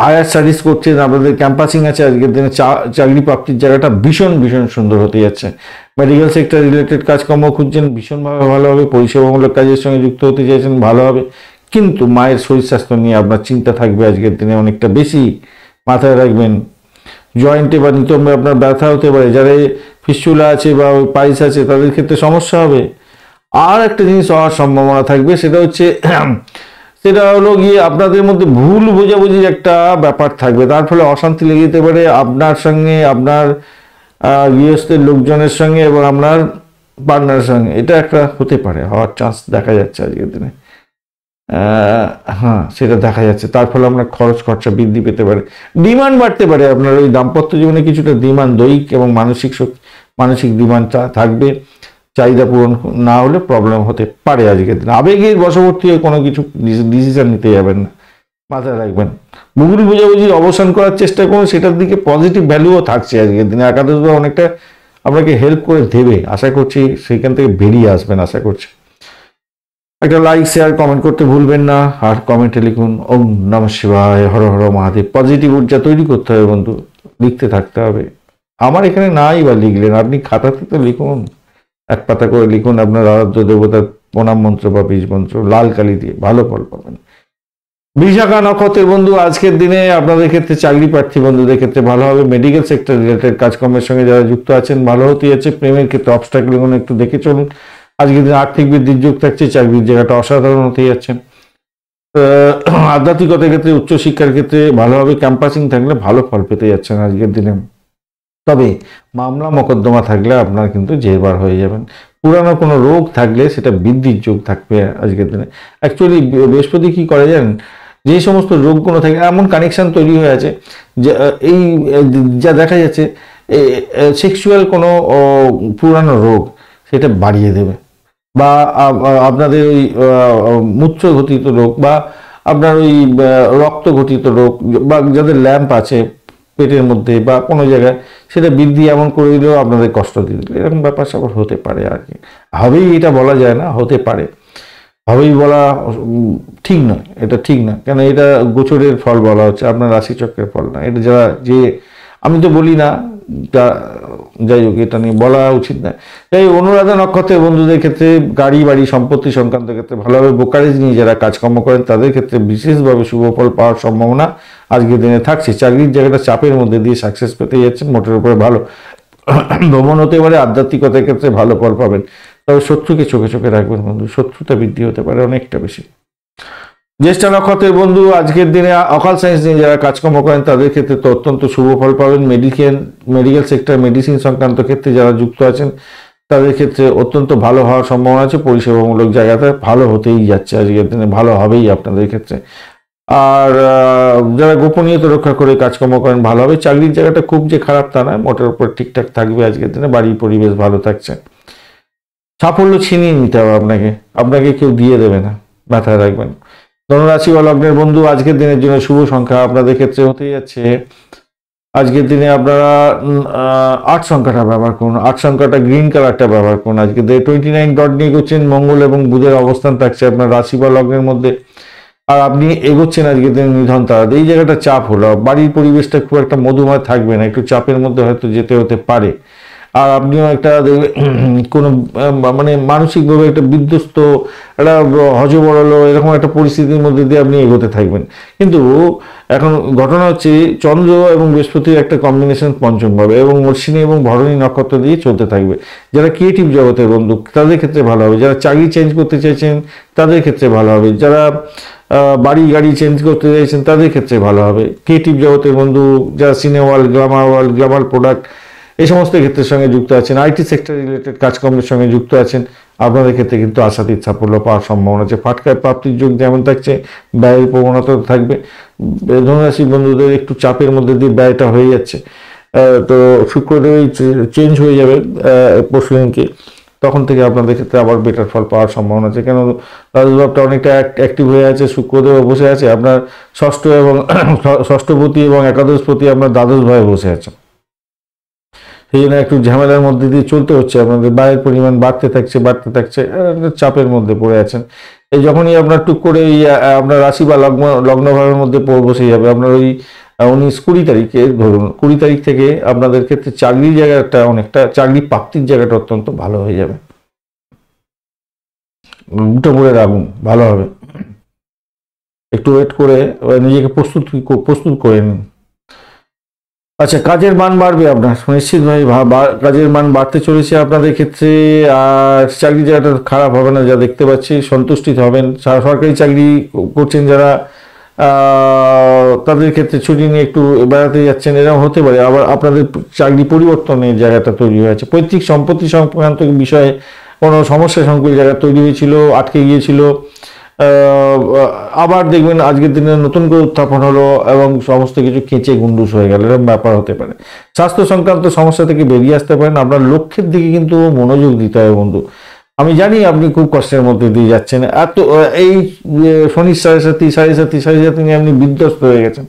হায়ার স্টাডিজ করছেন, আপনাদের ক্যাম্পাসিং আছে, আজকের দিনে চাকরি প্রাপ্তির জায়গাটা ভীষণ ভীষণ সুন্দর হতে যাচ্ছে। মেডিকেল সেক্টর রিলেটেড কাজকর্ম খুঁজছেন, ভীষণভাবে ভালো হবে। পরিষেবামূলক কাজের সঙ্গে যুক্ত হতে চাইছেন, ভালো হবে। কিন্তু মায়ের শরীর স্বাস্থ্য নিয়ে আপনার চিন্তা থাকবে আজকের দিনে অনেকটা বেশি, মাথায় রাখবেন। জয়েন্টে বা নিতম্বে আপনার ব্যথা হতে পারে, যারা ফিস্টুলা আছে বা পাইস আছে তাদের ক্ষেত্রে সমস্যা হবে। আর একটা জিনিস হওয়ার সম্ভাবনা থাকবে, সেটা হচ্ছে সেটা হলো গিয়ে আপনাদের মধ্যে ভুল বোঝাবুঝির একটা ব্যাপার থাকবে, তার ফলে অশান্তি লেগে যেতে পারে আপনার সঙ্গে, আপনার গৃহস্থের লোকজনের সঙ্গে এবং আপনার পার্টনারের সঙ্গে। এটা একটা হতে পারে, হওয়ার চান্স দেখা যাচ্ছে আজকের দিনে। হ্যাঁ, সেটা দেখা যাচ্ছে। তার ফলে আপনার খরচ খরচা বৃদ্ধি পেতে পারে, ডিমান্ড বাড়তে পারে। আপনার ওই দাম্পত্য জীবনে কিছুটা ডিমান্ড, দৈহিক এবং মানসিক ডিমান্ড থাকবে। চাহিদা পূরণ না হলে প্রবলেম হতে পারে আজকের দিনে। আবেগের বশবর্তী হয়ে কোনো কিছু ডিসিশন নিতে যাবেন না, মাথায় রাখবেন। ভুল বুঝাবুঝির অবসান করার চেষ্টা করুন, সেটার দিকে পজিটিভ ভ্যালুও থাকছে আজকের দিনে। একাদশভাবে অনেকটা আপনাকে হেল্প করে দেবে, আশা করছি সেখান থেকে বেরিয়ে আসবেন, আশা করছি। একটা লাইক, শেয়ার, কমেন্ট করতে ভুলবেন না। আর কমেন্টে লিখুন ওম নমঃ শিবায়, হর হর মহাদেব। পজিটিভ ঊর্জা তৈরি করতে হবে বন্ধু, লিখতে থাকতে হবে। আমার এখানে নাই বা লিখলেন, আপনি খাতাতে তো লিখুন, এক পাতা করে লিখুন আপনার আরাধ্য দেবতার প্রণাম মন্ত্র বা বীজ মন্ত্র, লাল কালি দিয়ে, ভালো ফল পাবেন। বিশাখা নক্ষত্রের বন্ধু, আজকের দিনে আপনাদের ক্ষেত্রে চাকরি প্রার্থী বন্ধুদের ক্ষেত্রে ভালো হবে। মেডিকেল সেক্টর রিলেটেড কাজকর্মের সঙ্গে যারা যুক্ত আছেন ভালো হতে যাচ্ছে। প্রেমের ক্ষেত্রে অবস্ট্রাকলগুলো একটু দেখে চলুন। আজকের দিনে আর্থিক বৃদ্ধির যোগ থাকছে, চাকরির জায়গাটা অসাধারণ হতে যাচ্ছে। আধ্যাত্মিকতার ক্ষেত্রে, উচ্চশিক্ষার ক্ষেত্রে ভালো হবে। ক্যাম্পাসিং থাকলে ভালো ফল পেতে যাচ্ছেন আজকের দিনে। তবে মামলা মোকদ্দমা থাকলে আপনার কিন্তু জেরবার হয়ে যাবেন। পুরানো কোনো রোগ থাকলে সেটা বৃদ্ধির যোগ থাকবে আজকের দিনে। অ্যাকচুয়ালি বৃহস্পতি কি করে জানেন, যে সমস্ত রোগগুলো থাকে, এমন কানেকশন তৈরি হয়ে আছে যে এই যা দেখা যাচ্ছে সেক্সুয়াল কোনো পুরানো রোগ সেটা বাড়িয়ে দেবে, বা আপনাদের ওই মূত্রঘটিত রোগ, বা আপনার ওই রক্তঘটিত রোগ, বা যাদের ল্যাম্প আছে পেটের মধ্যে বা কোনো জায়গায়, সেটা বৃদ্ধি এমন করে দিলেও আপনাদের কষ্ট দিয়ে দিল, এরকম ব্যাপার স্যাপার হতে পারে আর কি। হবেই এটা বলা যায় না, হতে পারে। হবেই বলা ঠিক নয়, এটা ঠিক না, কেন এটা গোচরের ফল বলা হচ্ছে, আপনার রাশিচক্রের ফল না এটা। যারা যে আমি তো বলি না, যাই হোক, এটা নিয়ে বলা উচিত না। তাই অনুরাধা নক্ষত্রের বন্ধুদের ক্ষেত্রে গাড়ি বাড়ি সম্পত্তি সংক্রান্ত ক্ষেত্রে ভালোভাবে ব্রোকারেজ নিয়ে যারা কাজকর্ম করেন তাদের ক্ষেত্রে বিশেষভাবে শুভ ফল পাওয়ার সম্ভাবনা আজকের দিনে থাকছে। চাকরির জায়গাটা চাপের মধ্যে দিয়ে সাকসেস পেতে যাচ্ছেন, মোটের উপরে ভালো। ভ্রমণ হতে পারে, আধ্যাত্মিকতার ক্ষেত্রে ভালো ফল পাবেন। তবে শত্রুকে চোখে চোখে রাখবেন বন্ধু, শত্রুতা বৃদ্ধি হতে পারে অনেকটা বেশি। জ্যেষ্ঠা নক্ষত্রের বন্ধু, আজকের দিনে অকাল সায়েন্স নিয়ে যারা কাজকর্ম করেন তাদের ক্ষেত্রে তো অত্যন্ত শুভ ফল পাবেন। মেডিকেল সেক্টর, মেডিসিন সংক্রান্ত ক্ষেত্রে যারা যুক্ত আছেন তাদের ক্ষেত্রে অত্যন্ত ভালো হওয়ার সম্ভাবনা আছে। পরিষেবামূলক জায়গাতে ভালো হতেই যাচ্ছে আজকের দিনে, ভালো হবেই আপনাদের ক্ষেত্রে। আর যারা গোপনীয়তা রক্ষা করে কাজকর্ম করেন ভালো হবে। চাকরির জায়গাটা খুব যে খারাপ তা নয়, মোটের উপর ঠিকঠাক থাকবে আজকের দিনে। বাড়ির পরিবেশ ভালো থাকছে। সাফল্য ছিনিয়ে নিতে হবে আপনাকে, আপনাকে কেউ দিয়ে দেবে না, মাথায় রাখবেন। ধনুরাশি বা লগ্নের বন্ধু, আজকের দিনের জন্য শুভ সংখ্যা আপনাদের ক্ষেত্রে হতে যাচ্ছে, আজকের দিনে আপনারা 8 সংখ্যাটা ব্যবহার করুন। 8 সংখ্যাটা গ্রিন কালারটা ব্যবহার করুন। আজকে 29 ডট নিয়ে এগোচ্ছেন। মঙ্গল এবং বুধের অবস্থান থাকছে আপনার রাশি বা লগ্নের মধ্যে, আর আপনি এগোচ্ছেন আজকের দিনে নিধন তারা। এই জায়গাটা চাপ হলো, বাড়ির পরিবেশটা খুব একটা মধুময় থাকবে না, একটু চাপের মধ্যে হয়তো যেতে হতে পারে। আর আপনিও একটা কোনো মানে মানসিকভাবে একটা বিধ্বস্ত, একটা হজবরল এরকম একটা পরিস্থিতির মধ্যে দিয়ে আপনি এগোতে থাকবেন। কিন্তু এখন ঘটনা হচ্ছে চন্দ্র এবং বৃহস্পতির একটা কম্বিনেশন পঞ্চমভাবে, এবং অশ্বিনী এবং ভরণী নক্ষত্র দিয়ে চলতে থাকবে। যারা ক্রিয়েটিভ জগতের বন্ধু তাদের ক্ষেত্রে ভালো হবে। যারা চাকরি চেঞ্জ করতে চাইছেন তাদের ক্ষেত্রে ভালো হবে। যারা বাড়ি গাড়ি চেঞ্জ করতে চাইছেন তাদের ক্ষেত্রে ভালো হবে। ক্রিয়েটিভ জগতের বন্ধু, যারা সিনে ওয়ার্ল্ড, গ্ল্যামার প্রোডাক্ট এই সমস্ত ক্ষেত্রের সঙ্গে যুক্ত আছেন, আইটি সেক্টর রিলেটেড কাজকর্মের সঙ্গে যুক্ত আছেন, আপনাদের ক্ষেত্রে কিন্তু আশাতীত সাফল্য পাওয়ার সম্ভাবনা আছে। ফাটকায় প্রাপ্তির যোগ যেমন থাকছে, ব্যয়ের প্রবণতা থাকবে। ধনুরাশি বন্ধুদের একটু চাপের মধ্যে দিয়ে ব্যয়টা হয়ে যাচ্ছে, তো শুক্রদেবই চেঞ্জ হয়ে যাবে পরশুদিনকে, তখন থেকে আপনাদের ক্ষেত্রে আবার বেটার ফল পাওয়ার সম্ভাবনা আছে। কেন রাজভাবটা অনেকটা অ্যাক্টিভ হয়ে আছে, শুক্রদেব বসে আছে আপনার ষষ্ঠপতি এবং একাদশপতি আপনার দ্বাদশ ভাবে বসে আছে। সেই জন্য একটু ঝামেলার মধ্যে দিয়ে চলতে হচ্ছে, আপনাদের ব্যয়ের পরিমাণ বাড়তে থাকছে, চাপের মধ্যে পড়ে আছেন। এই যখনই আপনার টুক করে আপনার রাশি বা লগ্নভাবের মধ্যে বসে যাবে, আপনার ওই 19-20 তারিখে, ধরুন 20 তারিখ থেকে আপনাদের ক্ষেত্রে চাকরির জায়গাটা অনেকটা, চাকরি প্রাপ্তির জায়গাটা অত্যন্ত ভালো হয়ে যাবে। উঠে পড়ে রাখুন, ভালো হবে। একটু ওয়েট করে নিজেকে প্রস্তুত করে নিন। আচ্ছা, কাজের মান বাড়বে আপনার নিশ্চিতভাবে, কাজের মান বাড়তে চলেছে আপনাদের ক্ষেত্রে। আর চাকরি জায়গাটা খারাপ হবে না যা দেখতে পাচ্ছি, সন্তুষ্টিত হবেন। সরকারি চাকরি করছেন যারা, তাদের ক্ষেত্রে ছুটি নিয়ে একটু বেড়াতে যাচ্ছেন, এরকম হতে পারে। আবার আপনাদের চাকরি পরিবর্তনের জায়গাটা তৈরি হয়েছে, পৈতৃক সম্পত্তি সংক্রান্ত বিষয়ে কোনো সমস্যা সংকুল জায়গা তৈরি হয়েছিল, আটকে গিয়েছিল, আবার দেখবেন আজকের দিনে নতুন করে উত্থাপন হলো এবং সমস্ত কিছু কেঁচে গুন্ডুস হয়ে গেল, এরকম ব্যাপার হতে পারে। স্বাস্থ্য সংক্রান্ত সমস্যা থেকে বেরিয়ে আসতে পারেন। আপনার লক্ষ্যের দিকে কিন্তু মনোযোগ দিতে হবে বন্ধু। আমি জানি আপনি খুব কষ্টের মধ্যে দিয়ে যাচ্ছেন, এত এই শনির সাড়ে সাতি নিয়ে আপনি বিধ্বস্ত হয়ে গেছেন।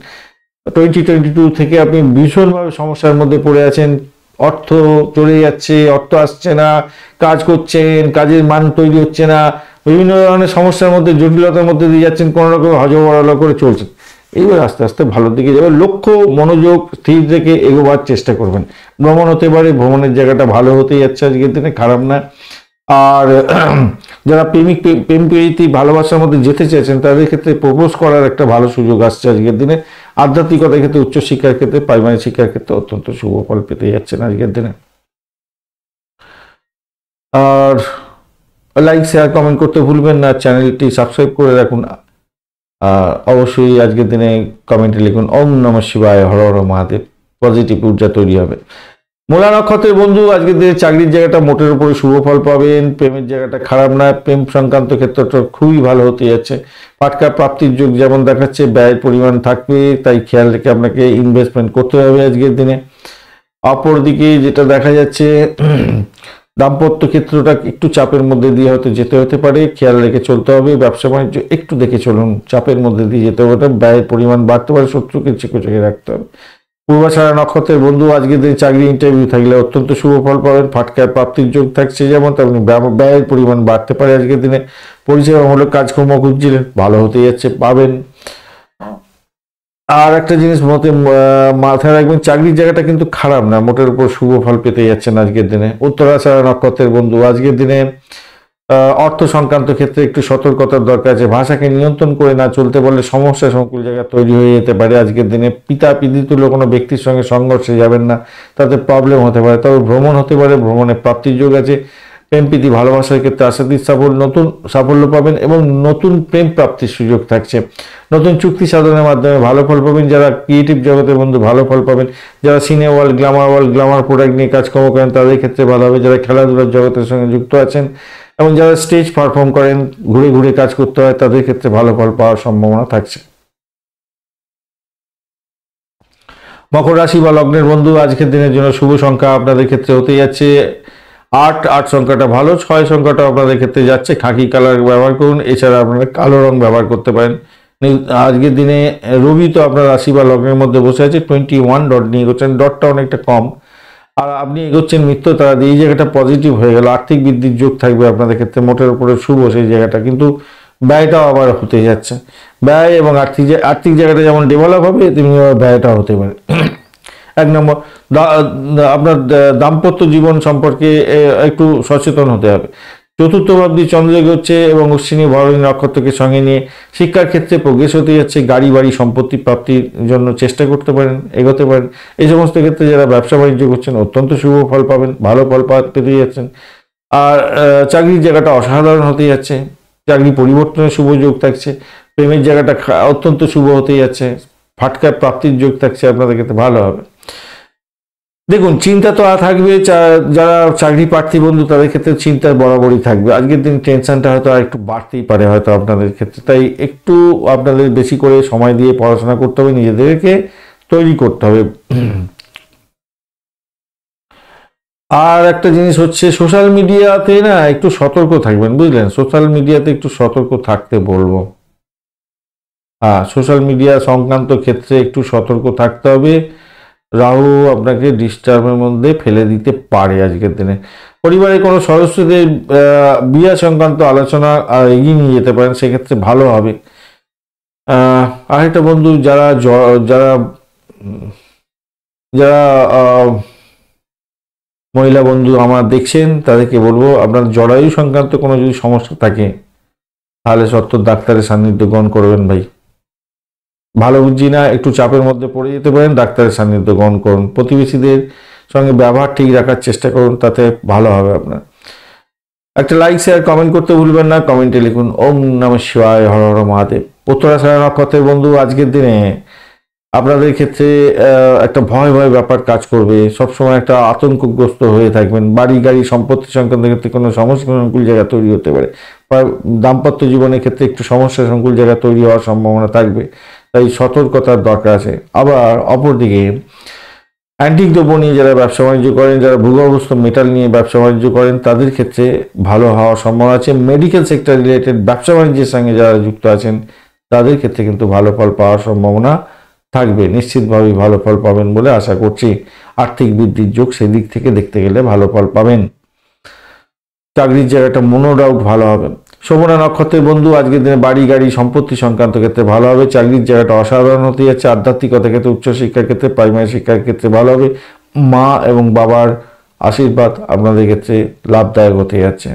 2022 থেকে আপনি ভীষণভাবে সমস্যার মধ্যে পড়ে আছেন। অর্থ চলে যাচ্ছে, অর্থ আসছে না, কাজ করছেন, কাজের মান তৈরি হচ্ছে না, বিভিন্ন ধরনের সমস্যার মধ্যে, জটিলতার মধ্যে দিয়ে যাচ্ছেন, কোনো রকম হজবরলা করে চলছেন। এইবার আস্তে আস্তে ভালোর দিকে যাবে, লক্ষ্য মনোযোগ স্থির রেখে এগোবার চেষ্টা করবেন। ভ্রমণ হতে পারে, ভ্রমণের জায়গাটা ভালো হতে যাচ্ছে আজকের দিনে, খারাপ না। আর যারা প্রেম প্রীতি ভালোবাসার মধ্যে যেতে চাইছেন তাদের ক্ষেত্রে প্রপোজ করার একটা ভালো সুযোগ আসছে আজকের দিনে। আধ্যাত্মিকতার ক্ষেত্রে, উচ্চশিক্ষার ক্ষেত্রে, প্রাইমারি শিক্ষার ক্ষেত্রে অত্যন্ত শুভ ফল পেতে যাচ্ছেন আজকের দিনে। আর লাইক শেয়ার কমেন্ট করতে ভুলবেন না, চ্যানেলটি সাবস্ক্রাইব করে রাখুন। অবশ্যই আজকের দিনে কমেন্টে লিখুন ওম নমঃ শিবায়, হর হর মহাদেব। পজিটিভ ঊর্জা তৈরি হবে। মূলা নক্ষত্রের বন্ধু আজকের দিনে চাকরির জায়গাটা মোটের উপরে শুভ ফল পাবেন, প্রেমের জায়গাটা খারাপ না, প্রেম সংক্রান্ত ক্ষেত্রটা খুবই ভালো হতে যাচ্ছে। পাটকা প্রাপ্তির যোগ যেমন দেখাচ্ছে, ব্যয়ের পরিমাণ থাকবে, তাই খেয়াল রেখে আপনাকে ইনভেস্টমেন্ট করতে হবে আজকের দিনে। অপরদিকে যেটা দেখা যাচ্ছে, দাম্পত্য ক্ষেত্রটা একটু চাপের মধ্যে দিয়ে হয়তো যেতে হতে পারে, খেয়াল রেখে চলতে হবে। ব্যবসা বাণিজ্য একটু দেখে চলুন, চাপের মধ্যে দিয়ে যেতে হবে, ব্যয়ের পরিমাণ বাড়তে পারে, শত্রুকে চেকে রাখতে হবে। পূর্বাষাঢ়া নক্ষত্রের বন্ধু আজকের দিন চাকরি ইন্টারভিউ থাকলে অত্যন্ত শুভ ফল পাবেন। ফাটকার প্রাপ্তির যোগ থাকছে যেমন, তেমনি ব্যয়ের পরিমাণ বাড়তে পারে আজকের দিনে। পরিষেবামূলক কাজকর্ম খুঁজছিলেন, ভালো হতে যাচ্ছে, পাবেন। আর একটা জিনিস মাথায় রাখবেন, চাকরির জায়গাটা কিন্তু খারাপ না, মোটের উপর শুভ ফল পেতে যাচ্ছেন আজকের দিনে। উত্তরাষাঢ়া নক্ষত্রের বন্ধু আজকের দিনে অর্থ সংক্রান্ত ক্ষেত্রে একটু সতর্কতার দরকার আছে। ভাষাকে নিয়ন্ত্রণ করে না চলতে পারলে সমস্যা সংকুল জায়গা তৈরি হয়ে যেতে পারে আজকের দিনে। পিতা পিতৃতুল্য কোনো ব্যক্তির সঙ্গে সংঘর্ষে যাবেন না, তাতে প্রবলেম হতে পারে। তবে ভ্রমণ হতে পারে, ভ্রমণে প্রাপ্তির যোগ আছে। প্রেম প্রীতি ভালোবাসার ক্ষেত্রে আশাতীত নতুন সাফল্য পাবেন এবং নতুন প্রেম প্রাপ্তির সুযোগ থাকছে। নতুন চুক্তি সাধনের মাধ্যমে ভালো ফল পাবেন। যারা ক্রিয়েটিভ জগতের বন্ধু ভালো ফল পাবেন। যারা সিনে ওয়ার্ল্ড, গ্ল্যামার প্রোডাক্ট নিয়ে কাজকর্ম করেন তাদের ক্ষেত্রে ভালো হবে। যারা খেলাধুলার জগতের সঙ্গে যুক্ত আছেন এবং যারা স্টেজ পারফর্ম করেন, ঘুরে ঘুরে কাজ করতে হয়, তাদের ক্ষেত্রে ভালো ফল পাওয়ার সম্ভাবনা থাকছে। মকর রাশি বা লগ্নের বন্ধু আজকের দিনের জন্য শুভ সংখ্যা আপনাদের ক্ষেত্রে হতে যাচ্ছে 8 সংখ্যাটা ভালো, 6 সংখ্যাটা আপনাদের ক্ষেত্রে যাচ্ছে। খাকি কালার ব্যবহার করুন, এছাড়া আপনারা কালো রং ব্যবহার করতে পারেন। আজকের দিনে রবি তো আপনার রাশি বা লগ্নের মধ্যে বসে আছে, 21 ডট নিয়ে এগোচ্ছেন, ডটটা অনেকটা কম। আর আপনি এগোচ্ছেন মিত্র তারা দিয়ে, এই জায়গাটা পজিটিভ হয়ে গেল। আর্থিক বৃদ্ধির যোগ থাকবে আপনাদের ক্ষেত্রে, মোটের উপরে শুভ সেই জায়গাটা, কিন্তু ব্যয়টাও আবার হতে যাচ্ছে। ব্যয় এবং আর্থিক জায়গাটা যেমন ডেভেলপ হবে, তেমনি ব্যয়টাও হতে পারে। 1 নম্বর, আপনার দাম্পত্য জীবন সম্পর্কে একটু সচেতন হতে হবে। চতুর্থ ভাবটি চন্দ্রযোগ হচ্ছে এবং অশ্বিনী ভরণী নক্ষত্রকে সঙ্গে নিয়ে শিক্ষার ক্ষেত্রে প্রোগ্রেস হতে যাচ্ছে। গাড়ি বাড়ি সম্পত্তি প্রাপ্তির জন্য চেষ্টা করতে পারেন, এগোতে পারেন। এই সমস্ত ক্ষেত্রে যারা ব্যবসা বাণিজ্য করছেন অত্যন্ত শুভ ফল পাবেন, ভালো ফল পেতে যাচ্ছেন। আর চাকরির জায়গাটা অসাধারণ হতে যাচ্ছে, চাকরি পরিবর্তনের শুভ যোগ থাকছে। প্রেমের জায়গাটা অত্যন্ত শুভ হতে যাচ্ছে, ফাটকার প্রাপ্তির যোগ থাকছে, আপনাদের ক্ষেত্রে ভালো হবে। দেখুন, চিন্তা তো থাকবে, যারা চাকরি প্রার্থী বন্ধু তাদের ক্ষেত্রে চিন্তা বরাবরই থাকবে। আজকের দিন টেনশনটা হয়তো আর একটু বাড়তেই পারে হয়তো আপনাদের ক্ষেত্রে, তাই একটু আপনাদের বেশি করে সময় দিয়ে পড়াশোনা করতে হবে, নিজেদেরকে তৈরি করতে হবে। আর একটা জিনিস হচ্ছে, সোশ্যাল মিডিয়াতে না একটু সতর্ক থাকবেন, বুঝলেন? সোশ্যাল মিডিয়াতে একটু সতর্ক থাকতে বলবো। সোশ্যাল মিডিয়া সংক্রান্ত ক্ষেত্রে একটু সতর্ক থাকতে হবে। রাহু আপনাকে ডিস্টার্বের মধ্যে ফেলে দিতে পারে আজকের দিনে। পরিবারের কোনো সদস্যদের বিয়ে সংক্রান্ত আলোচনা এগিয়ে নিয়ে যেতে পারেন, সেক্ষেত্রে ভালো হবে। আরেকটা বন্ধু, যারা যারা যারা মহিলা বন্ধু আমার দেখছেন তাদেরকে বলবো, আপনার জরায়ু সংক্রান্ত কোনো যদি সমস্যা থাকে তাহলে সত্ত্বর ডাক্তারের সান্নিধ্য গ্রহণ করবেন ভাই। ভালো বুঝছি না, একটু চাপের মধ্যে পড়ে যেতে পারেন, ডাক্তারের সান্নিধ্য গ্রহণ করুন। প্রতিবেশীদের সঙ্গে ব্যবহার ঠিক রাখার চেষ্টা করুন, তাতে ভালো হবে আপনার। একটা লাইক শেয়ার কমেন্ট করতে ভুলবেন না। কমেন্টে লিখুন ওম নমঃ শিবায়, হর হর মহাদেব। উত্তরাষাঢ়া নক্ষত্রের বন্ধু, আজকের দিনে আপনাদের ক্ষেত্রে একটা ভয় ভয় ব্যাপার কাজ করবে। সবসময় একটা আতঙ্কগ্রস্ত হয়ে থাকবেন। বাড়ি গাড়ি সম্পত্তি সংক্রান্ত ক্ষেত্রে কোনো সমস্যা সংকুল জায়গা তৈরি হতে পারে। দাম্পত্য জীবনের ক্ষেত্রে একটু সমস্যা সংকুল জায়গা তৈরি হওয়ার সম্ভাবনা থাকবে, তাই সতর্কতার দরকার আছে। আবার অপরদিকে অ্যান্টিক দ্রব্য নিয়ে যারা ব্যবসা বাণিজ্য করেন, যারা ভূগর্ভস্থ মেটাল নিয়ে ব্যবসা বাণিজ্য করেন, তাদের ক্ষেত্রে ভালো হওয়ার সম্ভাবনা আছে। মেডিকেল সেক্টর রিলেটেড ব্যবসা বাণিজ্যের সঙ্গে যারা যুক্ত আছেন, তাদের ক্ষেত্রে কিন্তু ভালো ফল পাওয়ার সম্ভাবনা থাকবে। নিশ্চিতভাবেই ভালো ফল পাবেন বলে আশা করছি। আর্থিক বৃদ্ধির যোগ, সেদিক থেকে দেখতে গেলে ভালো ফল পাবেন। চাকরির জায়গাটা মনো ডাউট ভালো হবে। শোভনা নক্ষত্রের বন্ধু, আজকের দিনে বাড়ি গাড়ি সম্পত্তি সংক্রান্ত ক্ষেত্রে ভালো হবে। চাকরির জায়গাটা অসাধারণ হতে যাচ্ছে। আধ্যাত্মিকতার ক্ষেত্রে, উচ্চশিক্ষার ক্ষেত্রে, প্রাইমারি শিক্ষার ক্ষেত্রে ভালো হবে। মা এবং বাবার আশীর্বাদ আপনাদের ক্ষেত্রে লাভদায়ক হতে যাচ্ছে।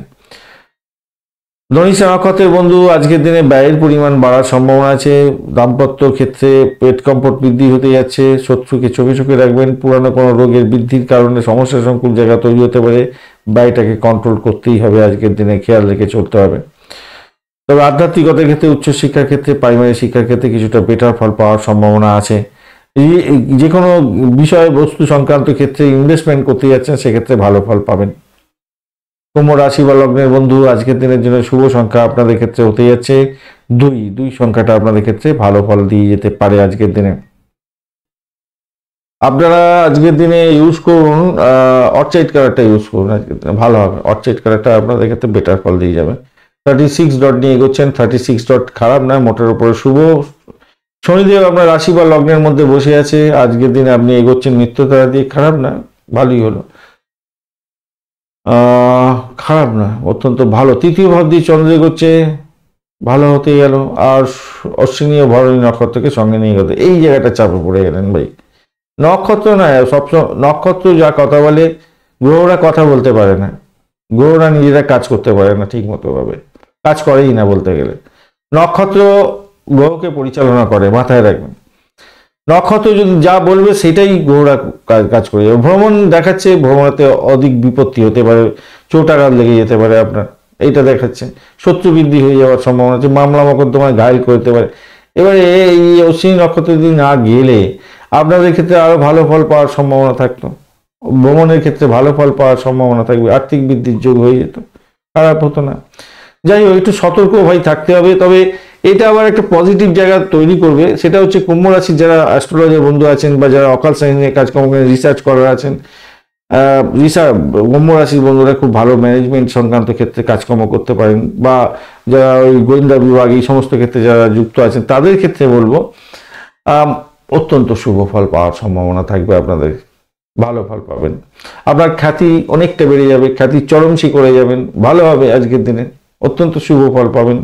ধনিষ্ঠা নক্ষত্রের বন্ধু, আজকের দিনে ব্যয়ের পরিমাণ বাড়ার সম্ভাবনা আছে। দাম্পত্য ক্ষেত্রে পেট কম্পট বৃদ্ধি হতে যাচ্ছে। শত্রুকে চোখে চোখে রাখবেন। পুরানো কোনো রোগের বৃদ্ধির কারণে সমস্যা সংকুল জায়গা তৈরি হতে পারে। ব্যয়টাকে কন্ট্রোল করতেই হবে, আজকের দিনে খেয়াল রেখে চলতে হবে। তবে আধ্যাত্মিকতার ক্ষেত্রে, উচ্চশিক্ষার ক্ষেত্রে, প্রাইমারি শিক্ষার ক্ষেত্রে কিছুটা বেটার ফল পাওয়ার সম্ভাবনা আছে। যে কোনো বিষয় বস্তু সংক্রান্ত ক্ষেত্রে ইনভেস্টমেন্ট করতে যাচ্ছেন, সেক্ষেত্রে ভালো ফল পাবেন। কুম্ভ রাশি বা লগ্নের বন্ধু, আজকের দিনের জন্য শুভ সংখ্যা আপনাদের ক্ষেত্রে হতে যাচ্ছে 2। 2 সংখ্যাটা আপনাদের ক্ষেত্রে ভালো ফল দিয়ে যেতে পারে আজকের দিনে। আপনারা আজকের দিনে ইউজ করুন অর্চাইড কালারটা ইউজ করুন, আজকের দিনে ভালো হবে। অর্চাইড কালারটা আপনাদের ক্ষেত্রে বেটার ফল দিয়ে যাবে। 36 ডট নিয়ে এগোচ্ছেন। 36 ডট খারাপ না, মোটের উপরে শুভ। শনিদেব আপনার রাশি বা লগ্নের মধ্যে বসে আছে। আজকের দিনে আপনি এগোচ্ছেন নিত্যতারা দিয়ে, খারাপ না, ভালোই হলো। খারাপ না, অত্যন্ত ভালো। তৃতীয় ভাব দিয়ে চন্দ্র এগোচ্ছে, ভালো হতে গেল। আর অশ্বিনী ও ভরণী নক্ষত্রকে সঙ্গে নিয়ে গেল, এই জায়গাটা চাপে পড়ে গেলেন ভাই। নক্ষত্র না, সবসময় নক্ষত্র যা কথা বলে, গ্রহরা কথা বলতে পারে না। গ্রহরা নিজেরা কাজ করতে পারে না ঠিক মতো ভাবে, কাজ করেই না বলতে গেলে। নক্ষত্র গ্রহকে পরিচালনা করে, মাথায় রাখবেন। নক্ষত্র যদি যা বলবে সেটাই গ্রহরা কাজ করে যাবে। ভ্রমণ দেখাচ্ছে, ভ্রমণেতে অধিক বিপত্তি হতে পারে, চোটাঘাত লেগে যেতে পারে আপনার, এইটা দেখাচ্ছে। শত্রু বৃদ্ধি হয়ে যাওয়ার সম্ভাবনা আছে। মামলা মোকদ্দমায় ঘায়েল করতে পারে। এবারে এই অশ্বিনী নক্ষত্র যদি না গেলে আপনাদের ক্ষেত্রে আরো ভালো ফল পাওয়ার সম্ভাবনা থাকতো। ভ্রমণের ক্ষেত্রে ভালো ফল পাওয়ার সম্ভাবনা থাকবে। আর্থিক বৃদ্ধির যোগ হয়ে যেত, খারাপ হতো না। যাই হোক, একটু সতর্ক ভাই থাকতে হবে। তবে এটা আবার একটা পজিটিভ জায়গা তৈরি করবে। সেটা হচ্ছে কুম্ভ রাশির যারা অ্যাস্ট্রোলজার বন্ধু আছেন বা যারা অকাল সাইন্স নিয়ে কাজকর্ম করে রিসার্চ করার আছেন, কুম্ভ রাশির বন্ধুরা খুব ভালো ম্যানেজমেন্ট সংক্রান্ত ক্ষেত্রে কাজকর্ম করতে পারেন, বা যারা ওই গোয়েন্দা বিভাগ এই সমস্ত ক্ষেত্রে যারা যুক্ত আছেন, তাদের ক্ষেত্রে বলবো অত্যন্ত শুভ ফল পাওয়ার সম্ভাবনা থাকবে। আপনাদের ভালো ফল পাবেন। আপনার খ্যাতি অনেকটা বেড়ে যাবে, খ্যাতির চরম শিখরে যাবেন, ভালো হবে আজকের দিনে, অত্যন্ত শুভ ফল পাবেন।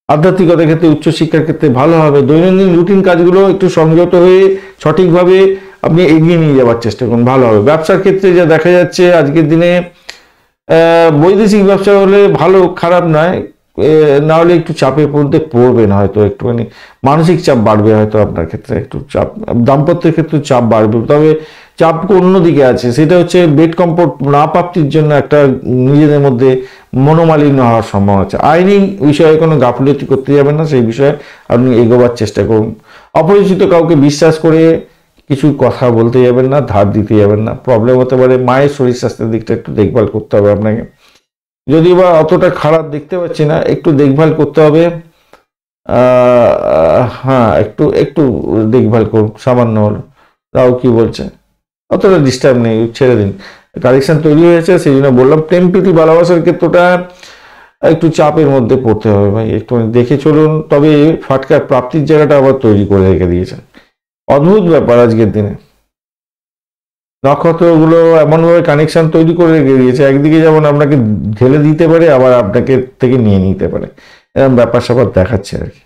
আধ্যাত্মিকতার ক্ষেত্রে, উচ্চশিক্ষার ক্ষেত্রে ভালো হবে। দৈনন্দিন রুটিন কাজগুলো একটু সংযত হয়ে সঠিকভাবে আপনি এগিয়ে নিয়ে যাওয়ার চেষ্টা করুন, ভালো হবে। ব্যবসার ক্ষেত্রে যা দেখা যাচ্ছে আজকের দিনে, বৈদেশিক ব্যবসা হলে ভালো, খারাপ নয়। না হলে একটু চাপে পড়বেন হয়তো, একটুখানি মানসিক চাপ বাড়বে হয়তো আপনার ক্ষেত্রে, একটু চাপ। দাম্পত্যের ক্ষেত্রে চাপ বাড়বে, তবে চাপ অন্যদিকে আছে। সেটা হচ্ছে বেড কমফোর্ট না প্রাপ্তির জন্য একটা নিজেদের মধ্যে মনোমালিন্য হওয়ার সম্ভাবনা আছে। আইনি বিষয়ে কোনো গাফিলতি করতে যাবেন না, সেই বিষয়ে আপনি এগোবার চেষ্টা করুন। অপরিচিত কাউকে বিশ্বাস করে কিছু কথা বলতে যাবেন না, ধার দিতে যাবেন না, প্রবলেম হতে পারে। মায়ের শরীর স্বাস্থ্যের দিকটা একটু দেখভাল করতে হবে আপনাকে। যদিও বা অতটা খারাপ দেখতে পাচ্ছি না, একটু দেখভাল করতে হবে। হ্যাঁ, একটু একটু দেখভাল করুন, সামান্য হলো। রাও কি বলছে, অতটা ডিস্টার্ব নেই, ছেড়ে দিন। কালেকশন তৈরি হয়েছে, সেই জন্য বললাম। প্রেম প্রীতি ভালোবাসার ক্ষেত্রটা একটু চাপের মধ্যে পড়তে হবে ভাই, একটু দেখে চলুন। তবে ফাটকার প্রাপ্তির জায়গাটা আবার তৈরি করে রেখে দিয়েছে, অদ্ভুত ব্যাপার আজকের দিনে। নক্ষত্রগুলো এমনভাবে কানেকশন তৈরি করে রেখে দিয়েছে, একদিকে যেমন আপনাকে ঢেলে দিতে পারে, আবার আপনাকে থেকে নিয়ে নিতে পারে, এরকম ব্যাপার স্যাপার দেখাচ্ছে আর কি।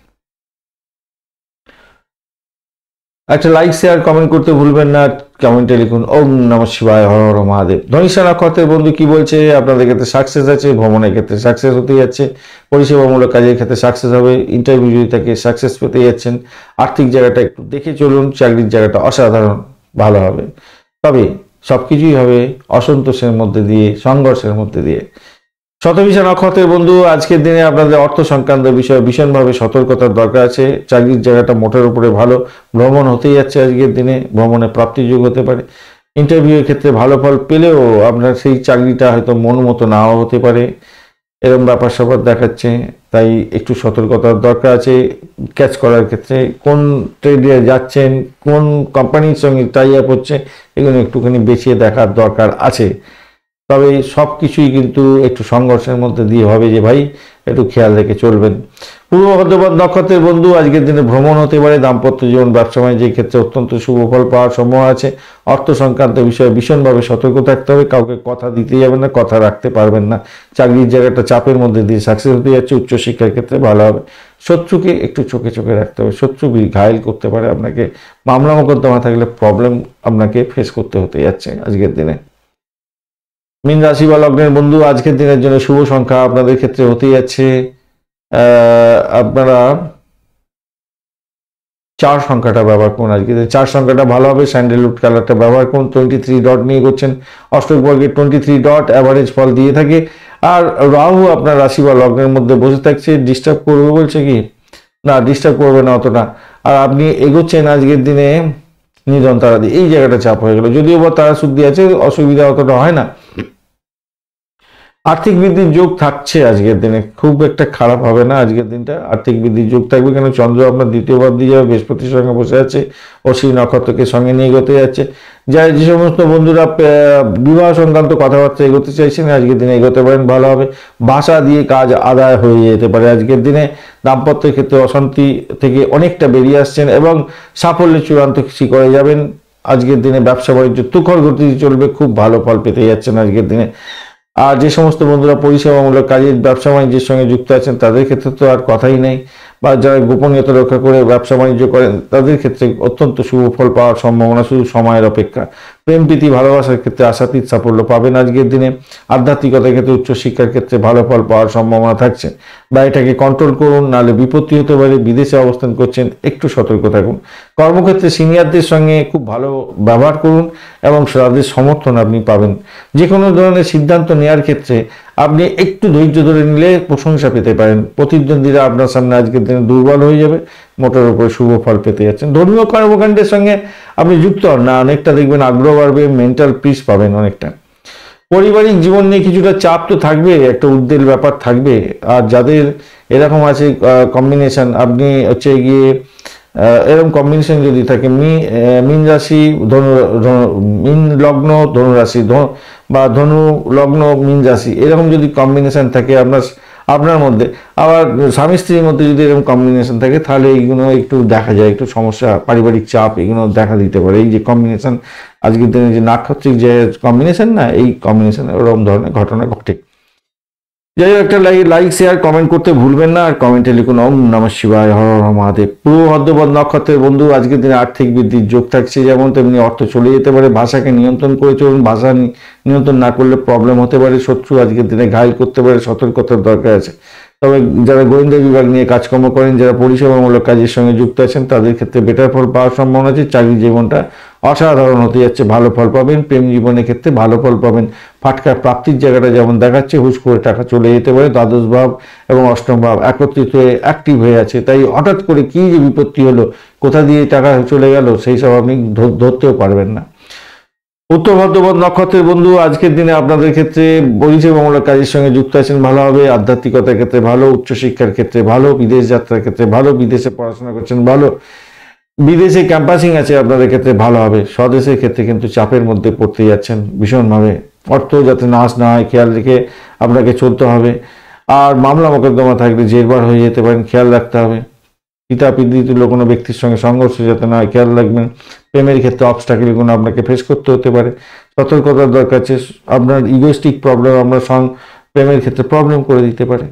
একটা লাইক শেয়ার কমেন্ট করতে ভুলবেন না, কমেন্টে লিখুন ওম নমঃ শিবায়, হর হর মহাদেব। ধনিষ্ঠা নক্ষত্রের বন্ধু কি বলছে? আপনাদের ক্ষেত্রে সাকসেস আছে, ভ্রমণের ক্ষেত্রে সাকসেস হতে যাচ্ছে, পরিষেবামূলক কাজের ক্ষেত্রে সাকসেস হবে, ইন্টারভিউ যদি থাকে সাকসেস পেতে যাচ্ছেন, আর্থিক জায়গাটা একটু দেখে চলুন, চাকরির জায়গাটা অসাধারণ ভালো হবে। তবে সবকিছুই হবে অসন্তোষের মধ্যে দিয়ে, সংঘর্ষের মধ্যে দিয়ে। শতভিষা নক্ষত্রের বন্ধু আজকের দিনে আপনাদের অর্থ সংক্রান্ত বিষয়ে ভীষণভাবে সতর্কতার দরকার আছে। চাকরির জায়গাটা মোটের উপরে ভালো, ভ্রমণ হতেই যাচ্ছে আজকের দিনে, ভ্রমণে প্রাপ্তিযোগ হতে পারে। ইন্টারভিউয়ের ক্ষেত্রে ভালো ফল পেলেও আপনার সেই চাকরিটা হয়তো মন মতো নাও হতে পারে, এরকম ব্যাপার স্যাপার দেখাচ্ছে। তাই একটু সতর্কতার দরকার আছে ক্যাচ করার ক্ষেত্রে। কোন ট্রেডে যাচ্ছেন, কোন কোম্পানির সঙ্গে টাই আপ হচ্ছে, এগুলো একটুখানি বেছিয়ে দেখার দরকার আছে। তবে সব কিছুই কিন্তু একটু সংঘর্ষের মধ্যে দিয়ে হবে যে ভাই একটু খেয়াল রেখে চলবেন। পূর্ব ভদ্রপদ নক্ষত্রের বন্ধু আজকের দিনে ভ্রমণ হতে পারে, দাম্পত্য জীবন ব্যবসা বাণিজ্যের ক্ষেত্রে অত্যন্ত শুভ ফল পাওয়ার সম্ভাবনা আছে। অর্থ সংক্রান্ত বিষয়ে ভীষণভাবে সতর্ক থাকতে হবে, কাউকে কথা দিতে যাবেন না, কথা রাখতে পারবেন না। চাকরির জায়গাটা চাপের মধ্যে দিয়ে সাকসেস হতে যাচ্ছে, উচ্চশিক্ষার ক্ষেত্রে ভালো হবে। শত্রুকে একটু চোখে চোখে রাখতে হবে, শত্রু ঘায়েল করতে পারে আপনাকে, মামলা মোকদ্দমা থাকলে প্রবলেম আপনাকে ফেস করতে হতে যাচ্ছে আজকের দিনে। মীন রাশি বা লগ্নের বন্ধু আজকের দিনের জন্য শুভ সংখ্যা আপনাদের ক্ষেত্রে হতে যাচ্ছে আপনারা 4 সংখ্যাটা ব্যবহার করুন। আজকে 4 সংখ্যাটা ভালো হবে, স্যান্ডেলউড কালারটা ব্যবহার করুন। 23 ডট নিয়ে করছেন, অষ্টক বর্গের 23 ডট অ্যাভারেজ ফল দিয়ে থাকে। আর রাহু আপনার রাশি বা লগ্নের মধ্যে বসে থাকছে, ডিস্টার্ব করবে বলছে কি না, ডিস্টার্ব করবে না অতটা। আর আপনি এগোচ্ছেন আজকের দিনে নিধন তারা দিয়ে, এই জায়গাটা চাপ হয়ে গেল, যদিও বা তারা শুদ্ধি আছে, অসুবিধা অতটা হয় না। আর্থিক বৃদ্ধির যোগ থাকছে আজকের দিনে, খুব একটা খারাপ হবে না আজকের দিনটা, আর্থিক বৃদ্ধির যোগ থাকবে। কেন চন্দ্র আপনার দ্বিতীয় ভাব দিয়ে যাবে, বৃহস্পতির সঙ্গে বসে আছে, অশ্বিনী নক্ষত্রকে সঙ্গে নিয়ে এগোতে যাচ্ছে। যে সমস্ত বন্ধুরা বিবাহ সংক্রান্ত কথাবার্তা এগোতে চাইছেন আজকের দিনে এগোতে পারেন, ভালো হবে। ভাষা দিয়ে কাজ আদায় হয়ে যেতে পারে আজকের দিনে। দাম্পত্যের ক্ষেত্রে অশান্তি থেকে অনেকটা বেরিয়ে আসছেন এবং সাফল্যের চূড়ান্ত শিখরে যাবেন আজকের দিনে। ব্যবসা বাণিজ্য তুখর গতিতে চলবে, খুব ভালো ফল পেতে যাচ্ছেন আজকের দিনে। আর যে সমস্ত বন্ধুরা পরিষেবামূলক কাজের ব্যবসা বাণিজ্যের সঙ্গে যুক্ত আছেন তাদের ক্ষেত্রে তো আর কথাই নেই, বা যারা গোপনীয়তা রক্ষা করে ব্যবসা বাণিজ্য করেন তাদের ক্ষেত্রে অত্যন্ত শুভ ফল পাওয়ার সম্ভাবনা, শুধু সময়ের অপেক্ষা। প্রেম প্রীতি ভালোবাসার ক্ষেত্রে আশাতীত সাফল্য পাবেন আজকের দিনে। আধ্যাত্মিকতার ক্ষেত্রে উচ্চশিক্ষার ক্ষেত্রে ভালো ফল পাওয়ার সম্ভাবনা থাকছে। বা এটাকে কন্ট্রোল করুন, নাহলে বিপত্তি হতে পারে। বিদেশে অবস্থান করছেন, একটু সতর্ক থাকুন। কর্মক্ষেত্রে সিনিয়রদের সঙ্গে খুব ভালো ব্যবহার করুন এবং তাদের সমর্থন আপনি পাবেন। যে কোনো ধরনের সিদ্ধান্ত নেওয়ার ক্ষেত্রে আপনি একটু ধৈর্য ধরে নিলে প্রশংসা পেতে পারেন। প্রতিদ্বন্দ্বীরা আপনার সামনে আজকের দিনে দুর্বল হয়ে যাবে, মোটের উপরে শুভ ফল পেতে যাচ্ছেন। ধর্মীয় কর্মকাণ্ডের সঙ্গে আপনি যুক্ত হন না, অনেকটা দেখবেন আগ্রহ বাড়বে, মেন্টাল পিস পাবেন অনেকটা। পারিবারিক জীবন নিয়ে কিছুটা চাপ তো থাকবে, একটা উদ্বেগ ব্যাপার থাকবে। আর যাদের এরকম আছে কম্বিনেশন, আপনি হচ্ছে গিয়ে এরকম কম্বিনেশন যদি থাকে মীন রাশি মীন লগ্ন ধনু রাশি বা ধনু লগ্ন মীন রাশি, এরকম যদি কম্বিনেশন থাকে আপনার মধ্যে, আবার স্বামী স্ত্রীর মধ্যে যদি এরকম কম্বিনেশন থাকে, তাহলে এইগুলো একটু দেখা যায়, একটু সমস্যা, পারিবারিক চাপ এগুলো দেখা দিতে পারে। এই যে কম্বিনেশন আজকের দিনে যে নাক্ষত্রিক যে কম্বিনেশন না, এই কম্বিনেশনে ওরকম ধরনের ঘটনা ঘটে। যাই হোক, একটা লাইক শেয়ার কমেন্ট করতে ভুলবেন না, আর কমেন্টে লিখুন ওম নমঃ শিবায়, হর হর মহাদেব। পূর্ব ভদ্রপদ নক্ষত্রের বন্ধু আজকের দিনে আর্থিক বৃদ্ধির যোগ থাকছে, যেমন তেমনি অর্থ চলে যেতে পারে। ভাষাকে নিয়ন্ত্রণ করে চলুন, ভাষা নিয়ন্ত্রণ না করলে প্রবলেম হতে পারে, শত্রু আজকের দিনে ঘায়েল করতে পারে, সতর্কতার দরকার আছে। তবে যারা গোয়েন্দা বিভাগ নিয়ে কাজকর্ম করেন, যারা পরিষেবামূলক কাজের সঙ্গে যুক্ত আছেন তাদের ক্ষেত্রে বেটার ফল পাওয়ার সম্ভাবনা আছে। চাকরি জীবনটা অসাধারণ হতে যাচ্ছে, ভালো ফল পাবেন। প্রেম জীবনের ক্ষেত্রে ভালো ফল পাবেন। ফাটকার প্রাপ্তির জায়গাটা যেমন দেখাচ্ছে, হুশ করে টাকা চলে যেতে পারে। দ্বাদশ ভাব এবং অষ্টম ভাব একত্রিত হয়ে অ্যাক্টিভ হয়ে আছে, তাই হঠাৎ করে কি যে বিপত্তি হলো, কোথা দিয়ে টাকা চলে গেল, সেই সব আপনি ধরতেও পারবেন না। উত্তর ভদ্রপদ নক্ষত্রের বন্ধু আজকের দিনে আপনাদের ক্ষেত্রে পরিষেবামূলক কাজের সঙ্গে যুক্ত আছেন, ভালো হবে। আধ্যাত্মিকতার ক্ষেত্রে ভালো, উচ্চশিক্ষার ক্ষেত্রে ভালো, বিদেশ যাত্রার ক্ষেত্রে ভালো, বিদেশে পড়াশোনা করছেন ভালো, বিদেশে ক্যাম্পাসিং আছে আপনাদের ক্ষেত্রে ভালো হবে। স্বদেশের ক্ষেত্রে কিন্তু চাপের মধ্যে পড়তে যাচ্ছেন ভীষণভাবে, অর্থ যাতে নাশ না হয় খেয়াল রেখে আপনাকে চলতে হবে। আর মামলা মোকদ্দমা থাকলে জেরবার হয়ে যেতে পারেন, খেয়াল রাখতে হবে। পিতা পিতৃতুল্য কোনো ব্যক্তির সঙ্গে সংঘর্ষ যাতে না হয় খেয়াল রাখবেন। প্রেমের ক্ষেত্রে অবস্টাকেলগুলো আপনাকে ফেস করতে হতে পারে, সতর্কতার দরকার আছে। আপনার ইগোস্টিক প্রবলেম আপনার প্রেমের ক্ষেত্রে প্রবলেম করে দিতে পারে।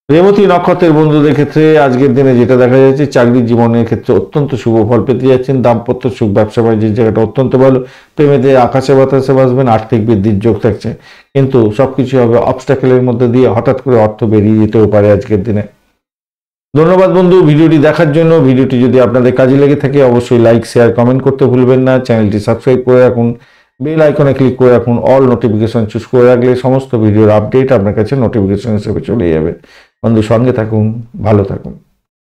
রেবতী নক্ষত্রের বন্ধুদের ক্ষেত্রে আজকের দিনে যেটা দেখা যাচ্ছে, চাকরির জীবনের ক্ষেত্রে অত্যন্ত শুভ ফল পেতে যাচ্ছেন। দাম্পত্য সুখ, ব্যবসা বাণিজ্যের জায়গাটা অত্যন্ত ভালো। প্রেমেতে আকাশে বাতাসে বাসবেন, আর্থিক বৃদ্ধির যোগ থাকছে, কিন্তু সবকিছু হবে অবস্ট্যাকেলের মধ্যে দিয়ে। হঠাৎ করে অর্থ বেরিয়ে যেতেও পারে আজকের দিনে। ধন্যবাদ বন্ধু ভিডিওটি দেখার জন্য। ভিডিওটি যদি আপনাদের কাজে লেগে থাকে অবশ্যই লাইক, শেয়ার, কমেন্ট করতে ভুলবেন না। চ্যানেলটি সাবস্ক্রাইব করে রাখুন, বেল আইকনে ক্লিক করে রাখুন, অল নোটিফিকেশন চুজ করে রাখলে সমস্ত ভিডিওর আপডেট আপনার কাছে নোটিফিকেশন হিসেবে চলে যাবে। বন্ধু সঙ্গে থাকুন, ভালো থাকুন।